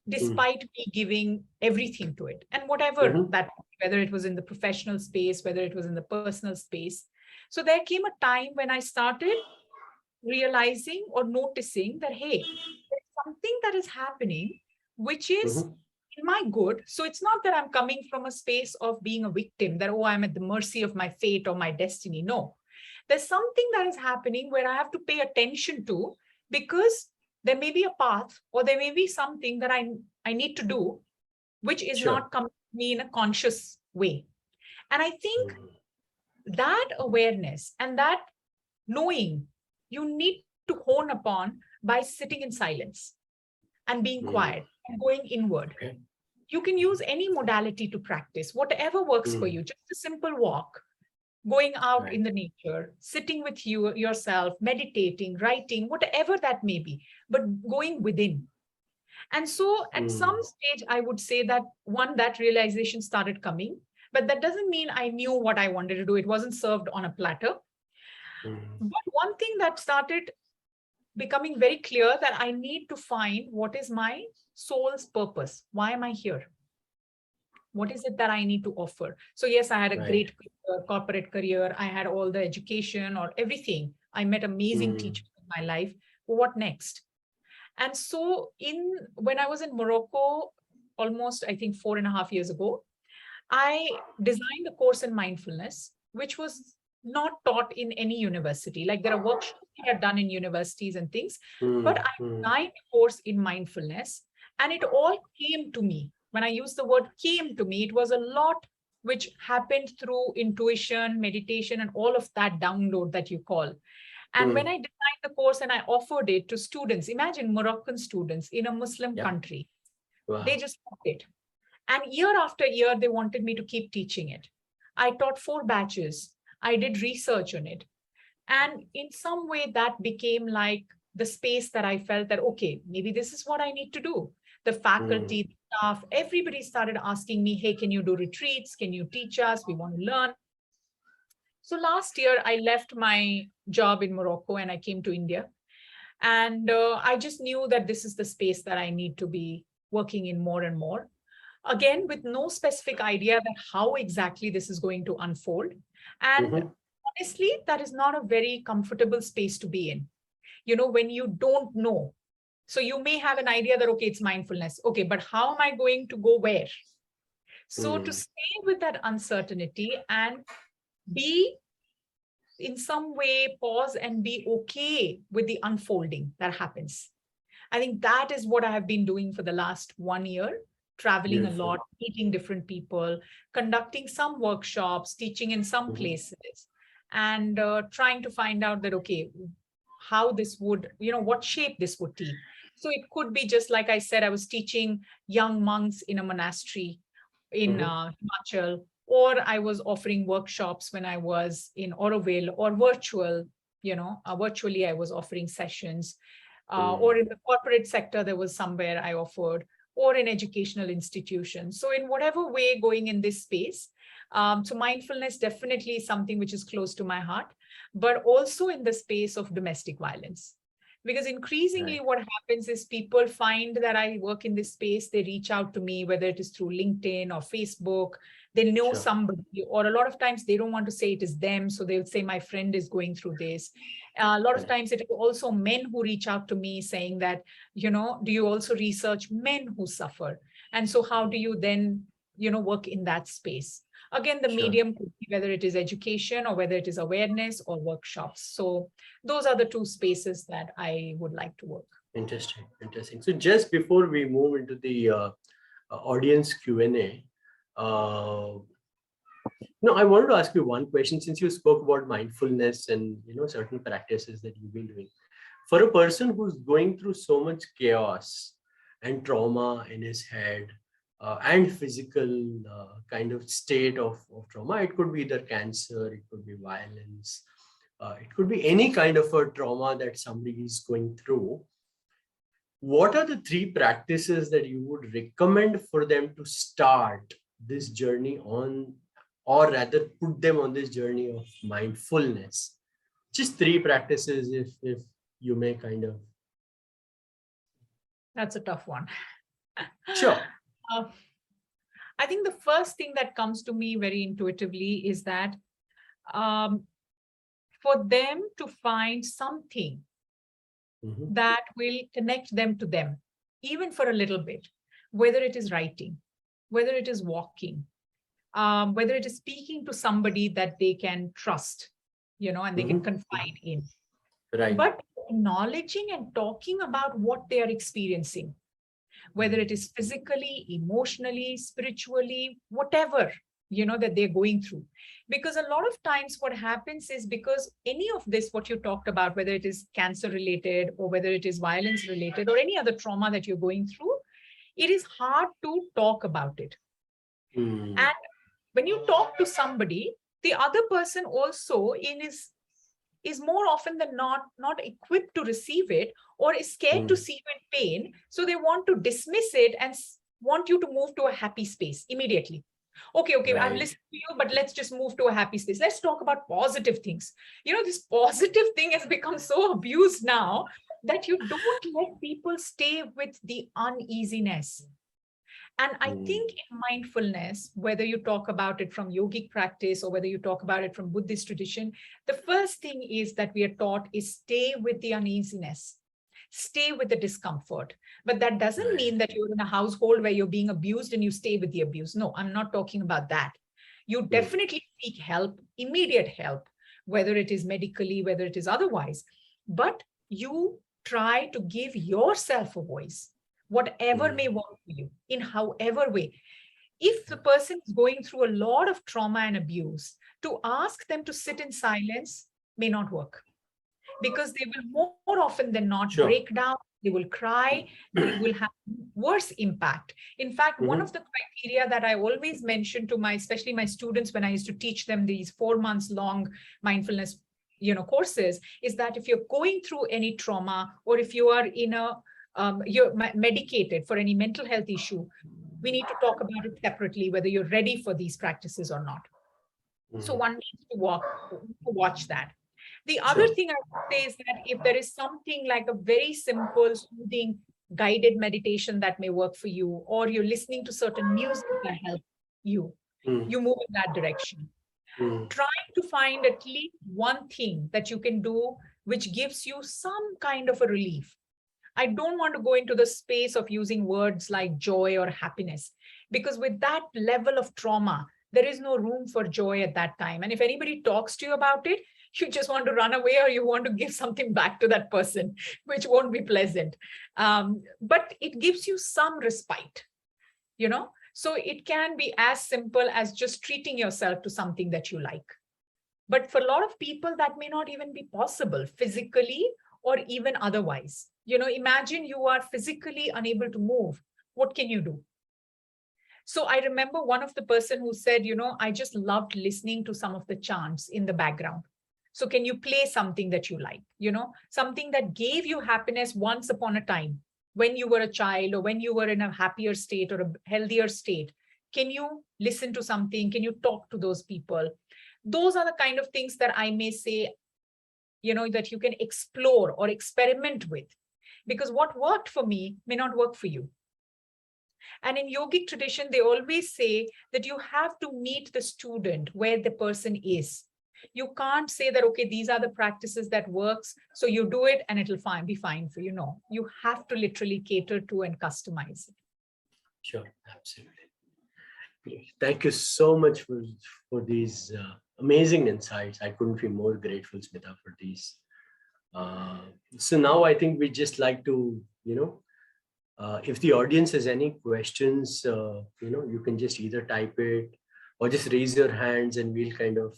despite me giving everything to it. And whatever that, whether it was in the professional space, whether it was in the personal space. So there came a time when I started realizing or noticing that, hey, there's something that is happening, which is in my good. So it's not that I'm coming from a space of being a victim, that, oh, I'm at the mercy of my fate or my destiny. No, there's something that is happening where I have to pay attention to, because there may be a path or there may be something that I need to do, which is not coming to me in a conscious way. And I think that awareness and that knowing you need to hone upon by sitting in silence and being quiet and going inward. You can use any modality to practice, whatever works for you, just a simple walk, going out in the nature, sitting with yourself, meditating, writing, whatever that may be, but going within. And so at some stage, I would say that that realization started coming, but that doesn't mean I knew what I wanted to do. It wasn't served on a platter. But one thing that started becoming very clear, that I need to find what is my soul's purpose. Why am I here? What is it that I need to offer? So yes, I had a great corporate career. I had all the education or everything. I met amazing teachers in my life. What next? And so when I was in Morocco, almost, I think 4.5 years ago, I designed a course in mindfulness, which was not taught in any university. Like there are workshops that are done in universities and things, but I designed a course in mindfulness, and it all came to me. When I use the word came to me, it was a lot which happened through intuition, meditation, and all of that download that you call. And when I designed the course and I offered it to students, imagine Moroccan students in a Muslim country, they just loved it. And year after year, they wanted me to keep teaching it. I taught 4 batches. I did research on it. And in some way that became like the space that I felt that, okay, maybe this is what I need to do. The faculty, the staff, everybody started asking me, hey, can you do retreats? Can you teach us? We want to learn. So last year, I left my job in Morocco and I came to India. And I just knew that this is the space that I need to be working in more and more. Again, with no specific idea that how exactly this is going to unfold. And Mhm. honestly, that is not a very comfortable space to be in. When you don't know. So you may have an idea that, okay, it's mindfulness. Okay, but how am I going to go where? So to Mm. stay with that uncertainty and be in some way pause and be okay with the unfolding that happens. I think that is what I have been doing for the last 1 year, traveling a Beautiful. lot, meeting different people, conducting some workshops, teaching in some Mhm. places, and trying to find out that, okay, how this would, what shape this would take. So it could be just like I said, I was teaching young monks in a monastery in Mhm. Himachal, or I was offering workshops when I was in Auroville, or virtually I was offering sessions, or Mm. in the corporate sector, there was somewhere I offered, or in educational institutions. So in whatever way going in this space, so mindfulness definitely is something which is close to my heart, but also in the space of domestic violence. Because increasingly Right. what happens is people find that I work in this space, they reach out to me, whether it is through LinkedIn or Facebook, they know Sure. somebody, or a lot of times they don't want to say it is them. So they'll say, my friend is going through this. A lot of Correct. times it is also men who reach out to me saying that, do you also research men who suffer? And so how do you then, work in that space? Again, the Sure. medium could be whether it is education or whether it is awareness or workshops. So those are the two spaces that I would like to work. Interesting. Interesting. So just before we move into the audience Q&A, no, I wanted to ask you one question since you spoke about mindfulness and certain practices that you've been doing. For a person who's going through so much chaos and trauma in his head and physical kind of state of trauma, it could be either cancer, it could be violence, it could be any kind of a trauma that somebody is going through. What are the 3 practices that you would recommend for them to start this journey on, or rather put them on this journey of mindfulness? Just 3 practices, if you may kind of. That's a tough one. Sure. Uh, I think the first thing that comes to me very intuitively is that um, for them to find something Mhm. that will connect them to them, even for a little bit, whether it is writing, whether it is walking, whether it is speaking to somebody that they can trust, and they can Mhm. confide in, Right. but acknowledging and talking about what they are experiencing, whether it is physically, emotionally, spiritually, whatever, that they're going through. Because a lot of times what happens is, because any of this, what you talked about, whether it is cancer related or whether it is violence related or any other trauma that you're going through, it is hard to talk about it. Mm. And when you talk to somebody, the other person also is more often than not equipped to receive it, or is scared to Mm. see you in pain, so they want to dismiss it and want you to move to a happy space immediately. Okay, I've Right. listened to you, but let's just move to a happy space. Let's talk about positive things. This positive thing has become so abused now that you don't let people stay with the uneasiness. And I Mm. think in mindfulness, whether you talk about it from yogic practice or whether you talk about it from Buddhist tradition, the first thing is that we are taught is stay with the uneasiness, stay with the discomfort. But that doesn't Right. mean that you're in a household where you're being abused and you stay with the abuse. No, I'm not talking about that. You Mm. definitely seek help, immediate help, whether it is medically, whether it is otherwise. But you try to give yourself a voice, whatever Mm. may work for you, in however way. If the person is going through a lot of trauma and abuse, to ask them to sit in silence may not work, because they will more often than not Sure. break down, they will cry, they will have worse impact. In fact, one of Mhm. the criteria that I always mention to especially my students when I used to teach them these 4 months long mindfulness courses, is that if you're going through any trauma, or if you are in you're medicated for any mental health issue, we need to talk about it separately, whether you're ready for these practices or not. So Mhm. one needs to watch that. The other Sure. thing I would say is that if there is something like a very simple, soothing, guided meditation that may work for you, or you're listening to certain music that help you, Mm, you move in that direction. mm, Trying to find at least one thing that you can do which gives you some kind of a relief. I don't want to go into the space of using words like joy or happiness, because with that level of trauma, there is no room for joy at that time. And if anybody talks to you about it, you just want to run away or you want to give something back to that person, which won't be pleasant. But it gives you some respite, you know? So it can be as simple as just treating yourself to something that you like. But for a lot of people, that may not even be possible physically or even otherwise. Imagine you are physically unable to move. What can you do? So I remember one of the person who said, I just loved listening to some of the chants in the background. So can you play something that you like, something that gave you happiness once upon a time when you were a child or when you were in a happier state or a healthier state? Can you listen to something? Can you talk to those people? Those are the kind of things that I may say, that you can explore or experiment with, because what worked for me may not work for you. And in yogic tradition, they always say that you have to meet the student where the person is. You can't say that, okay, these are the practices that works, so you do it and it'll be fine for you. No, you have to literally cater to and customize it. sure, absolutely. Great. Thank you so much for these amazing insights. I couldn't be more grateful, Smita, for these. So now I think we just like to, if the audience has any questions, you can just either type it or just raise your hands and we'll kind of,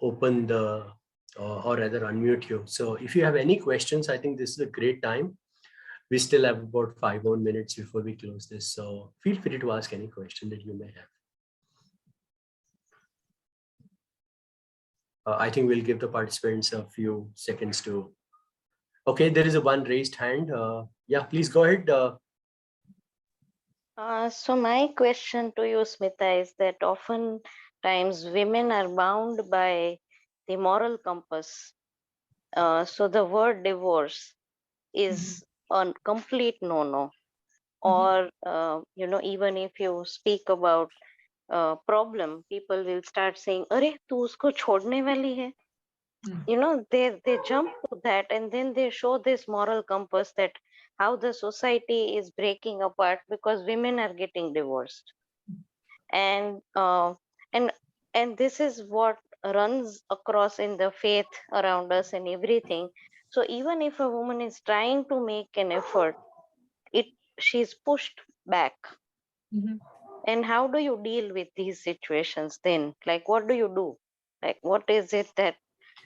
open the, or rather unmute you. So if you have any questions, I think this is a great time. We still have about 5 more minutes before we close this. So feel free to ask any question that you may have. I think we'll give the participants a few seconds to. Okay, there is a one raised hand. Yeah, please go ahead. So my question to you, Smita, is that often times women are bound by the moral compass. So the word divorce is a complete no-no. Or, even if you speak about problem, people will start saying, "Arey, tu usko chhodne wali hai." They jump to that, and then they show this moral compass that how the society is breaking apart because women are getting divorced. And and and this is what runs across in the faith around us and everything. So even if a woman is trying to make an effort, it she's pushed back. And how do you deal with these situations then? Like, what do you do? Like, what is it that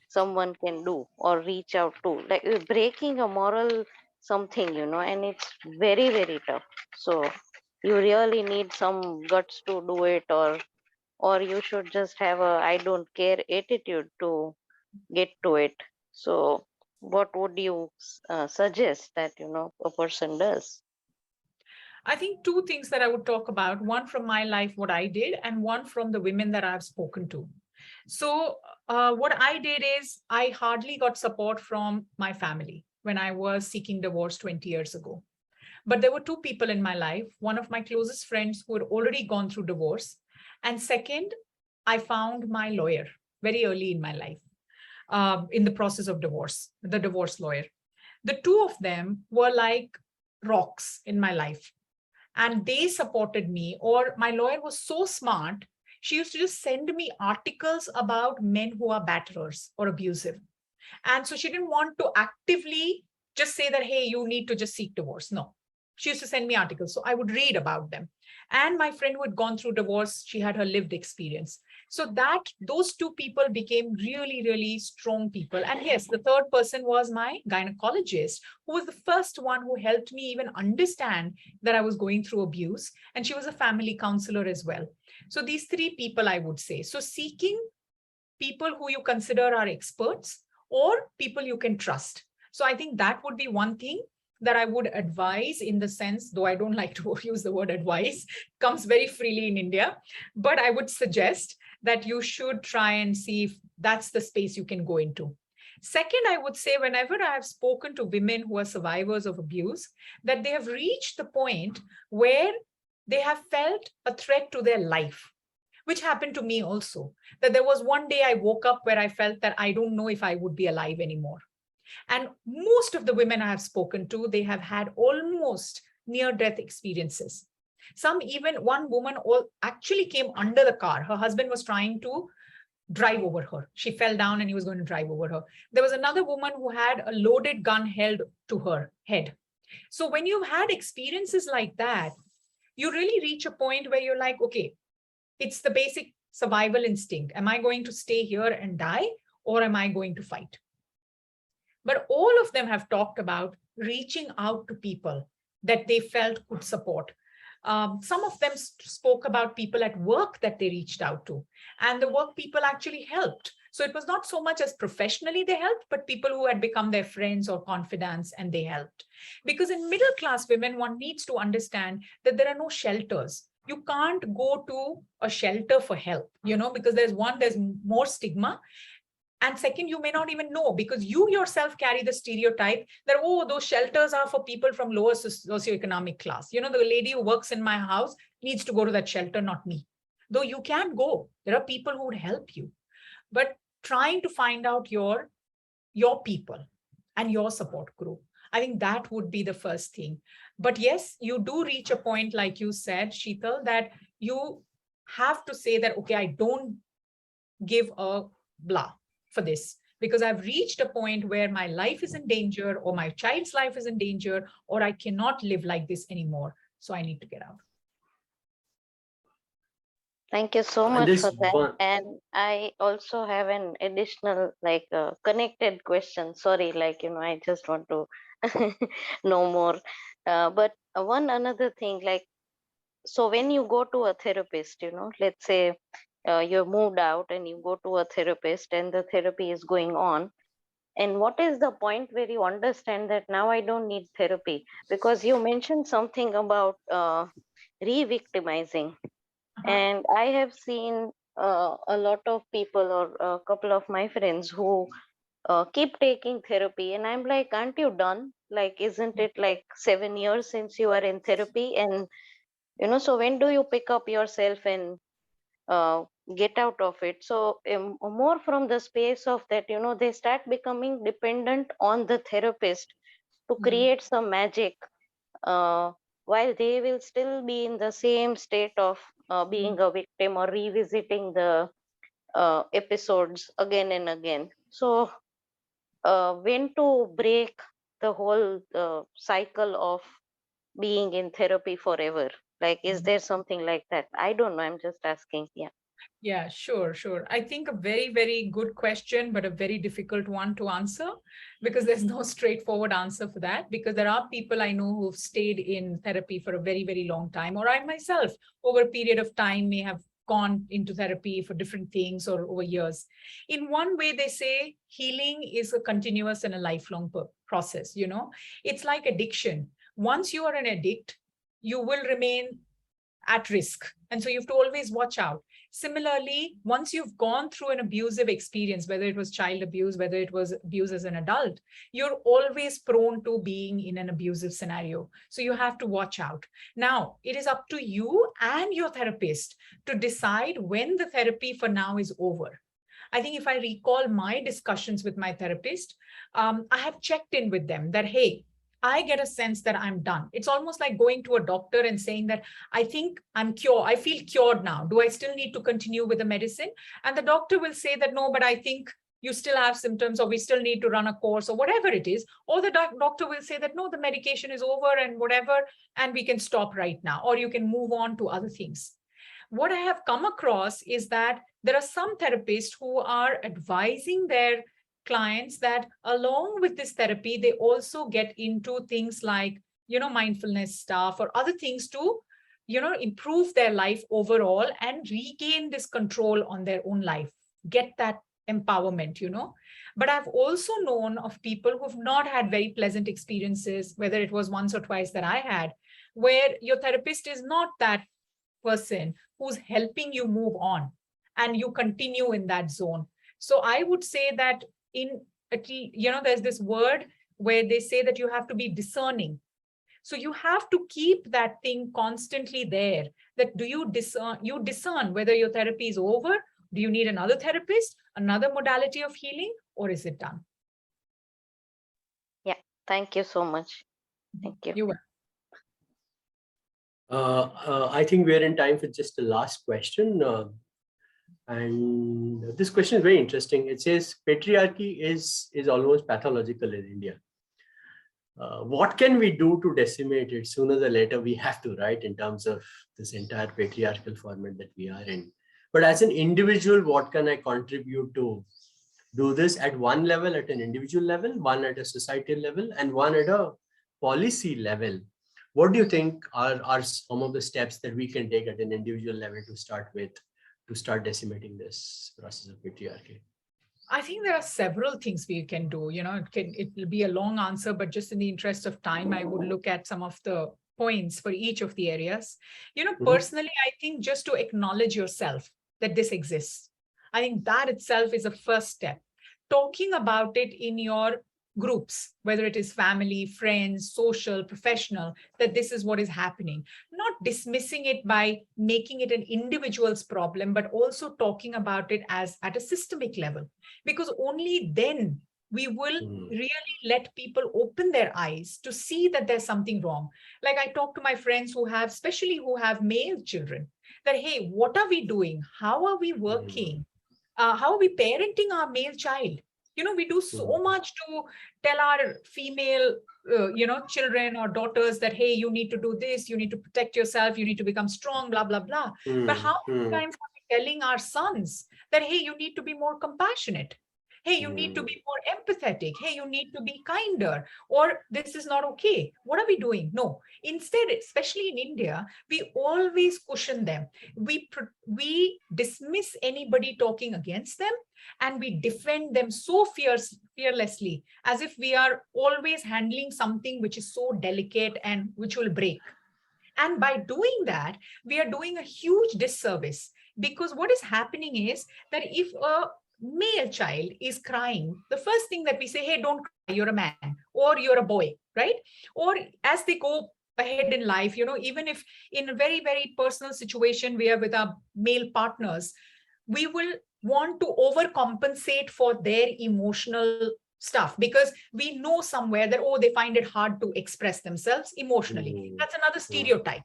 someone can do or reach out to? Like, you're breaking a moral something, and it's very, very tough. So you really need some guts to do it, or you should just have a I don't care attitude to get to it. So what would you suggest that a person does? I think two things that I would talk about, one from my life, what I did, and one from the women that I've spoken to. So what I did is I hardly got support from my family when I was seeking divorce 20 years ago. But there were two people in my life, one of my closest friends who had already gone through divorce. And second, I found my lawyer very early in my life, in the process of divorce, the divorce lawyer. The two of them were like rocks in my life, and they supported me. Or my lawyer was so smart, she used to just send me articles about men who are batterers or abusive. And so she didn't want to actively just say that, hey, you need to just seek divorce. No, she used to send me articles, so I would read about them. And my friend who had gone through divorce, she had her lived experience. So that those two people became really, really strong people. And yes, the third person was my gynecologist, who was the first one who helped me even understand that I was going through abuse. And she was a family counselor as well. So these three people, I would say. So seeking people who you consider are experts or people you can trust. So I think that would be one thing. that I would advise, in the sense, though I don't like to use the word advice, comes very freely in India, but I would suggest that you should try and see if that's the space you can go into. Second, I would say, whenever I have spoken to women who are survivors of abuse, that they have reached the point where they have felt a threat to their life, which happened to me also. That there was one day I woke up where I felt that I don't know if I would be alive anymore. And most of the women I have spoken to, they have had almost near-death experiences. Some, even one woman actually came under the car. Her husband was trying to drive over her. She fell down and he was going to drive over her. There was another woman who had a loaded gun held to her head. So when you've had experiences like that, you really reach a point where you're like, okay, it's the basic survival instinct. Am I going to stay here and die, or am I going to fight? But all of them have talked about reaching out to people that they felt could support. Some of them spoke about people at work that they reached out to, and the work people actually helped. So it was not so much as professionally they helped, but people who had become their friends or confidants, and they helped. Because in middle class women, one needs to understand that there are no shelters. You can't go to a shelter for help, because there's more stigma. And second, you may not even know, because you yourself carry the stereotype that, oh, those shelters are for people from lower socioeconomic class. The lady who works in my house needs to go to that shelter, not me. Though you can go. There are people who would help you. But trying to find out your people and your support group, I think that would be the first thing. But yes, you do reach a point, like you said, Sheetal, that you have to say that, okay, I don't give a blah for this, because I've reached a point where my life is in danger, or my child's life is in danger, or I cannot live like this anymore. So I need to get out. Thank you so And much this for that. one, And I also have an additional, connected question. Sorry, I just want to know more. But one another thing, so when you go to a therapist, let's say you're moved out and you go to a therapist and the therapy is going on. And what is the point where you understand that now I don't need therapy? Because you mentioned something about re-victimizing. And I have seen a lot of people, or a couple of my friends, who keep taking therapy. And I'm like, aren't you done? Isn't it like 7 years since you are in therapy? And, so when do you pick up yourself and get out of it? So more from the space of that, they start becoming dependent on the therapist to create some magic, while they will still be in the same state of being a victim, or revisiting the episodes again and again. So when to break the whole cycle of being in therapy forever? Is there something like that? I don't know, I'm just asking. Yeah, sure. I think a very, very good question, but a very difficult one to answer, because there's no straightforward answer for that. Because there are people I know who've stayed in therapy for a very, very long time, or I myself, over a period of time, may have gone into therapy for different things or over years. In one way, they say healing is a continuous and a lifelong process. It's like addiction. Once you are an addict, you will remain at risk. And so you have to always watch out. Similarly, once you've gone through an abusive experience, whether it was child abuse, whether it was abuse as an adult, you're always prone to being in an abusive scenario. So you have to watch out. Now, it is up to you and your therapist to decide when the therapy for now is over. I think if I recall my discussions with my therapist, I have checked in with them that, hey, I get a sense that I'm done. It's almost like going to a doctor and saying that, I think I'm cured. I feel cured now. Do I still need to continue with the medicine? And the doctor will say that, no, but I think you still have symptoms, or we still need to run a course, or whatever it is. Or the doctor will say that, no, the medication is over and whatever, and we can stop right now, or you can move on to other things. What I have come across is that there are some therapists who are advising their clients that along with this therapy, they also get into things like, mindfulness stuff or other things to, improve their life overall and regain this control on their own life, get that empowerment, But I've also known of people who've not had very pleasant experiences, whether it was once or twice that I had, where your therapist is not that person who's helping you move on and you continue in that zone. So I would say that there's this word where they say that you have to be discerning. So you have to keep that thing constantly there. That do you discern whether your therapy is over? Do you need another therapist, another modality of healing, or is it done? Yeah, thank you so much. Thank you. You were. I think we're in time for just the last question. And this question is very interesting. It says patriarchy is almost pathological in India. What can we do to decimate it? Sooner or later, we have to, right, in terms of this entire patriarchal format that we are in. But as an individual, what can I contribute to do this at one level, at an individual level, one at a societal level, and one at a policy level? What do you think are some of the steps that we can take at an individual level to start decimating this process of patriarchy? I think there are several things we can do. It will be a long answer, but just in the interest of time, I would look at some of the points for each of the areas. Personally, I think just to acknowledge yourself that this exists. I think that itself is a first step. Talking about it in your groups, whether it is family, friends, social, professional, that this is what is happening. Not dismissing it by making it an individual's problem, but also talking about it as at a systemic level, because only then we will really let people open their eyes to see that there's something wrong. Like I talk to my friends especially who have male children, that, hey, what are we doing? How are we working? How are we parenting our male child? We do so much to tell our female, children or daughters that, hey, you need to do this, you need to protect yourself, you need to become strong, blah, blah, blah. But how many times are we telling our sons that, hey, you need to be more compassionate? Hey, you need to be more empathetic. Hey, you need to be kinder, or this is not okay. What are we doing? No. Instead, especially in India, we always cushion them. We dismiss anybody talking against them, and we defend them so fearlessly, as if we are always handling something which is so delicate and which will break. And by doing that, we are doing a huge disservice, because what is happening is that if a male child is crying, the first thing that we say, hey, don't cry, you're a man, or you're a boy, right? Or as they go ahead in life, even if in a very, very personal situation we are with our male partners, we will want to overcompensate for their emotional stuff, because we know somewhere that, they find it hard to express themselves emotionally. That's another stereotype.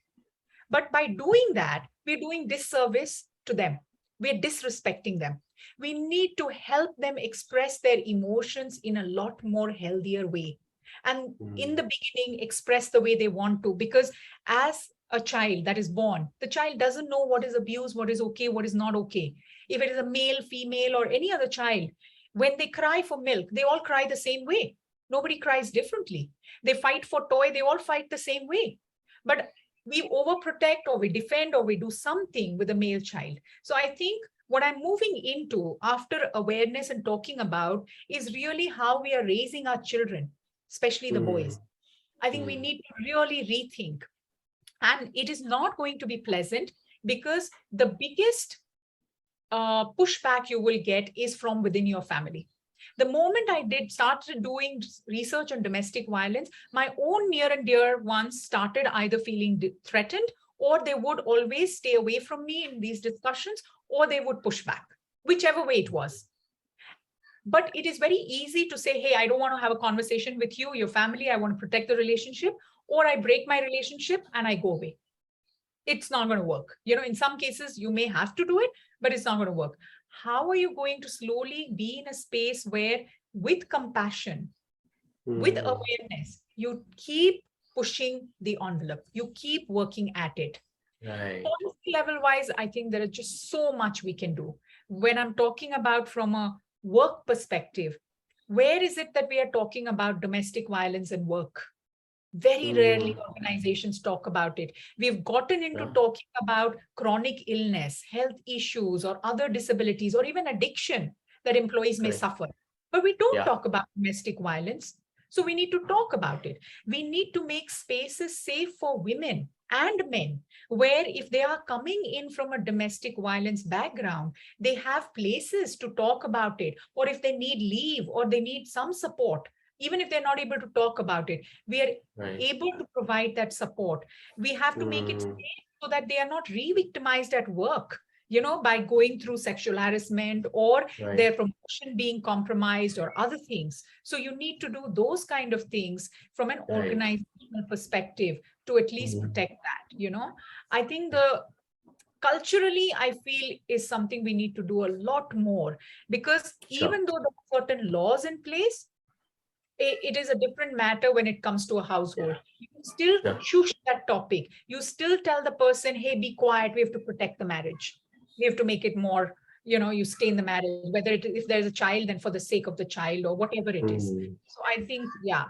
But by doing that, we're doing disservice to them. We're disrespecting them. We need to help them express their emotions in a lot more healthier way. And in the beginning, express the way they want to, because as a child that is born, the child doesn't know what is abuse, what is okay, what is not okay. If it is a male, female, or any other child, when they cry for milk, they all cry the same way. Nobody cries differently. They fight for toy, they all fight the same way. But we overprotect, or we defend, or we do something with a male child. So I think what I'm moving into after awareness and talking about is really how we are raising our children, especially the boys. I think we need to really rethink. And it is not going to be pleasant, because the biggest pushback you will get is from within your family. The moment I started doing research on domestic violence, my own near and dear ones started either feeling threatened, or they would always stay away from me in these discussions, or they would push back, whichever way it was. But it is very easy to say, hey, I don't want to have a conversation with you, your family, I want to protect the relationship, or I break my relationship and I go away. It's not going to work. In some cases, you may have to do it, but it's not going to work. How are you going to slowly be in a space where, with compassion, with awareness, you keep pushing the envelope, you keep working at it? Right. Policy level wise, I think there is just so much we can do. When I'm talking about from a work perspective, where is it that we are talking about domestic violence and work? Very rarely organizations talk about it. We've gotten into talking about chronic illness, health issues, or other disabilities, or even addiction that employees may suffer. but we don't Yeah. talk about domestic violence. So we need to talk about it. We need to make spaces safe for women and men, where if they are coming in from a domestic violence background, they have places to talk about it. Or if they need leave or they need some support, even if they're not able to talk about it, we are Right. able to provide that support. We have to make it Mm. safe so that they are not re-victimized at work, you know, by going through sexual harassment or Right. their promotion being compromised or other things. So you need to do those kind of things from an Right. organizational perspective to at least Mm. protect that, you know. I think the culturally, I feel is something we need to do a lot more, because Sure. even though there are certain laws in place, it is a different matter when it comes to a household. You can still Sure. shush that topic. You still tell the person, hey, be quiet. We have to protect the marriage. We have to make it more, you know, you stay in the marriage, whether it, if there's a child, then for the sake of the child or whatever it is. Mm. So I think, yeah,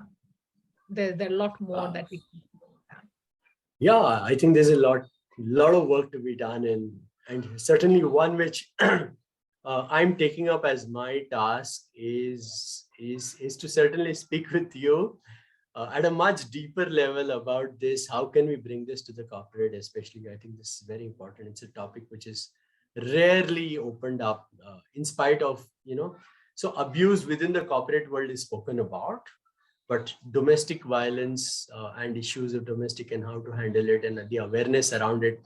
there are a lot more Ah. that we can do. Yeah, I think there's a lot of work to be done, and certainly one which I'm taking up as my task is to certainly speak with you at a much deeper level about this. How can we bring this to the corporate, especially? I think this is very important. It's a topic which is rarely opened up, in spite of, so abuse within the corporate world is spoken about, but domestic violence and issues of domestic and how to handle it and the awareness around it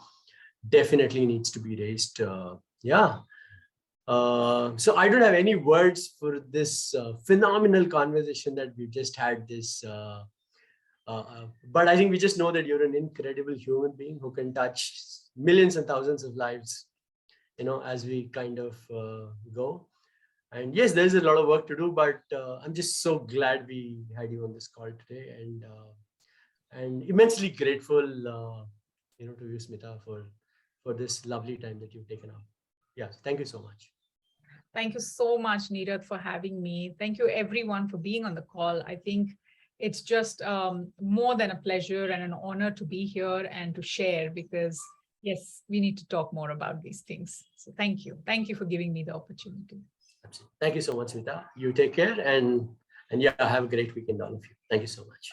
definitely needs to be raised. Yeah. So I don't have any words for this phenomenal conversation that we just had but I think we just know that you're an incredible human being who can touch millions and thousands of lives, as we kind of go. And yes, there's a lot of work to do, but I'm just so glad we had you on this call today, and immensely grateful, to you, Smita, for this lovely time that you've taken out. Yes, thank you so much. Thank you so much, Neeraj, for having me. Thank you, everyone, for being on the call. I think it's just more than a pleasure and an honor to be here and to share, because, yes, we need to talk more about these things. So thank you. Thank you for giving me the opportunity. Absolutely. Thank you so much, Smita. You take care, and yeah, have a great weekend, all of you. Thank you so much.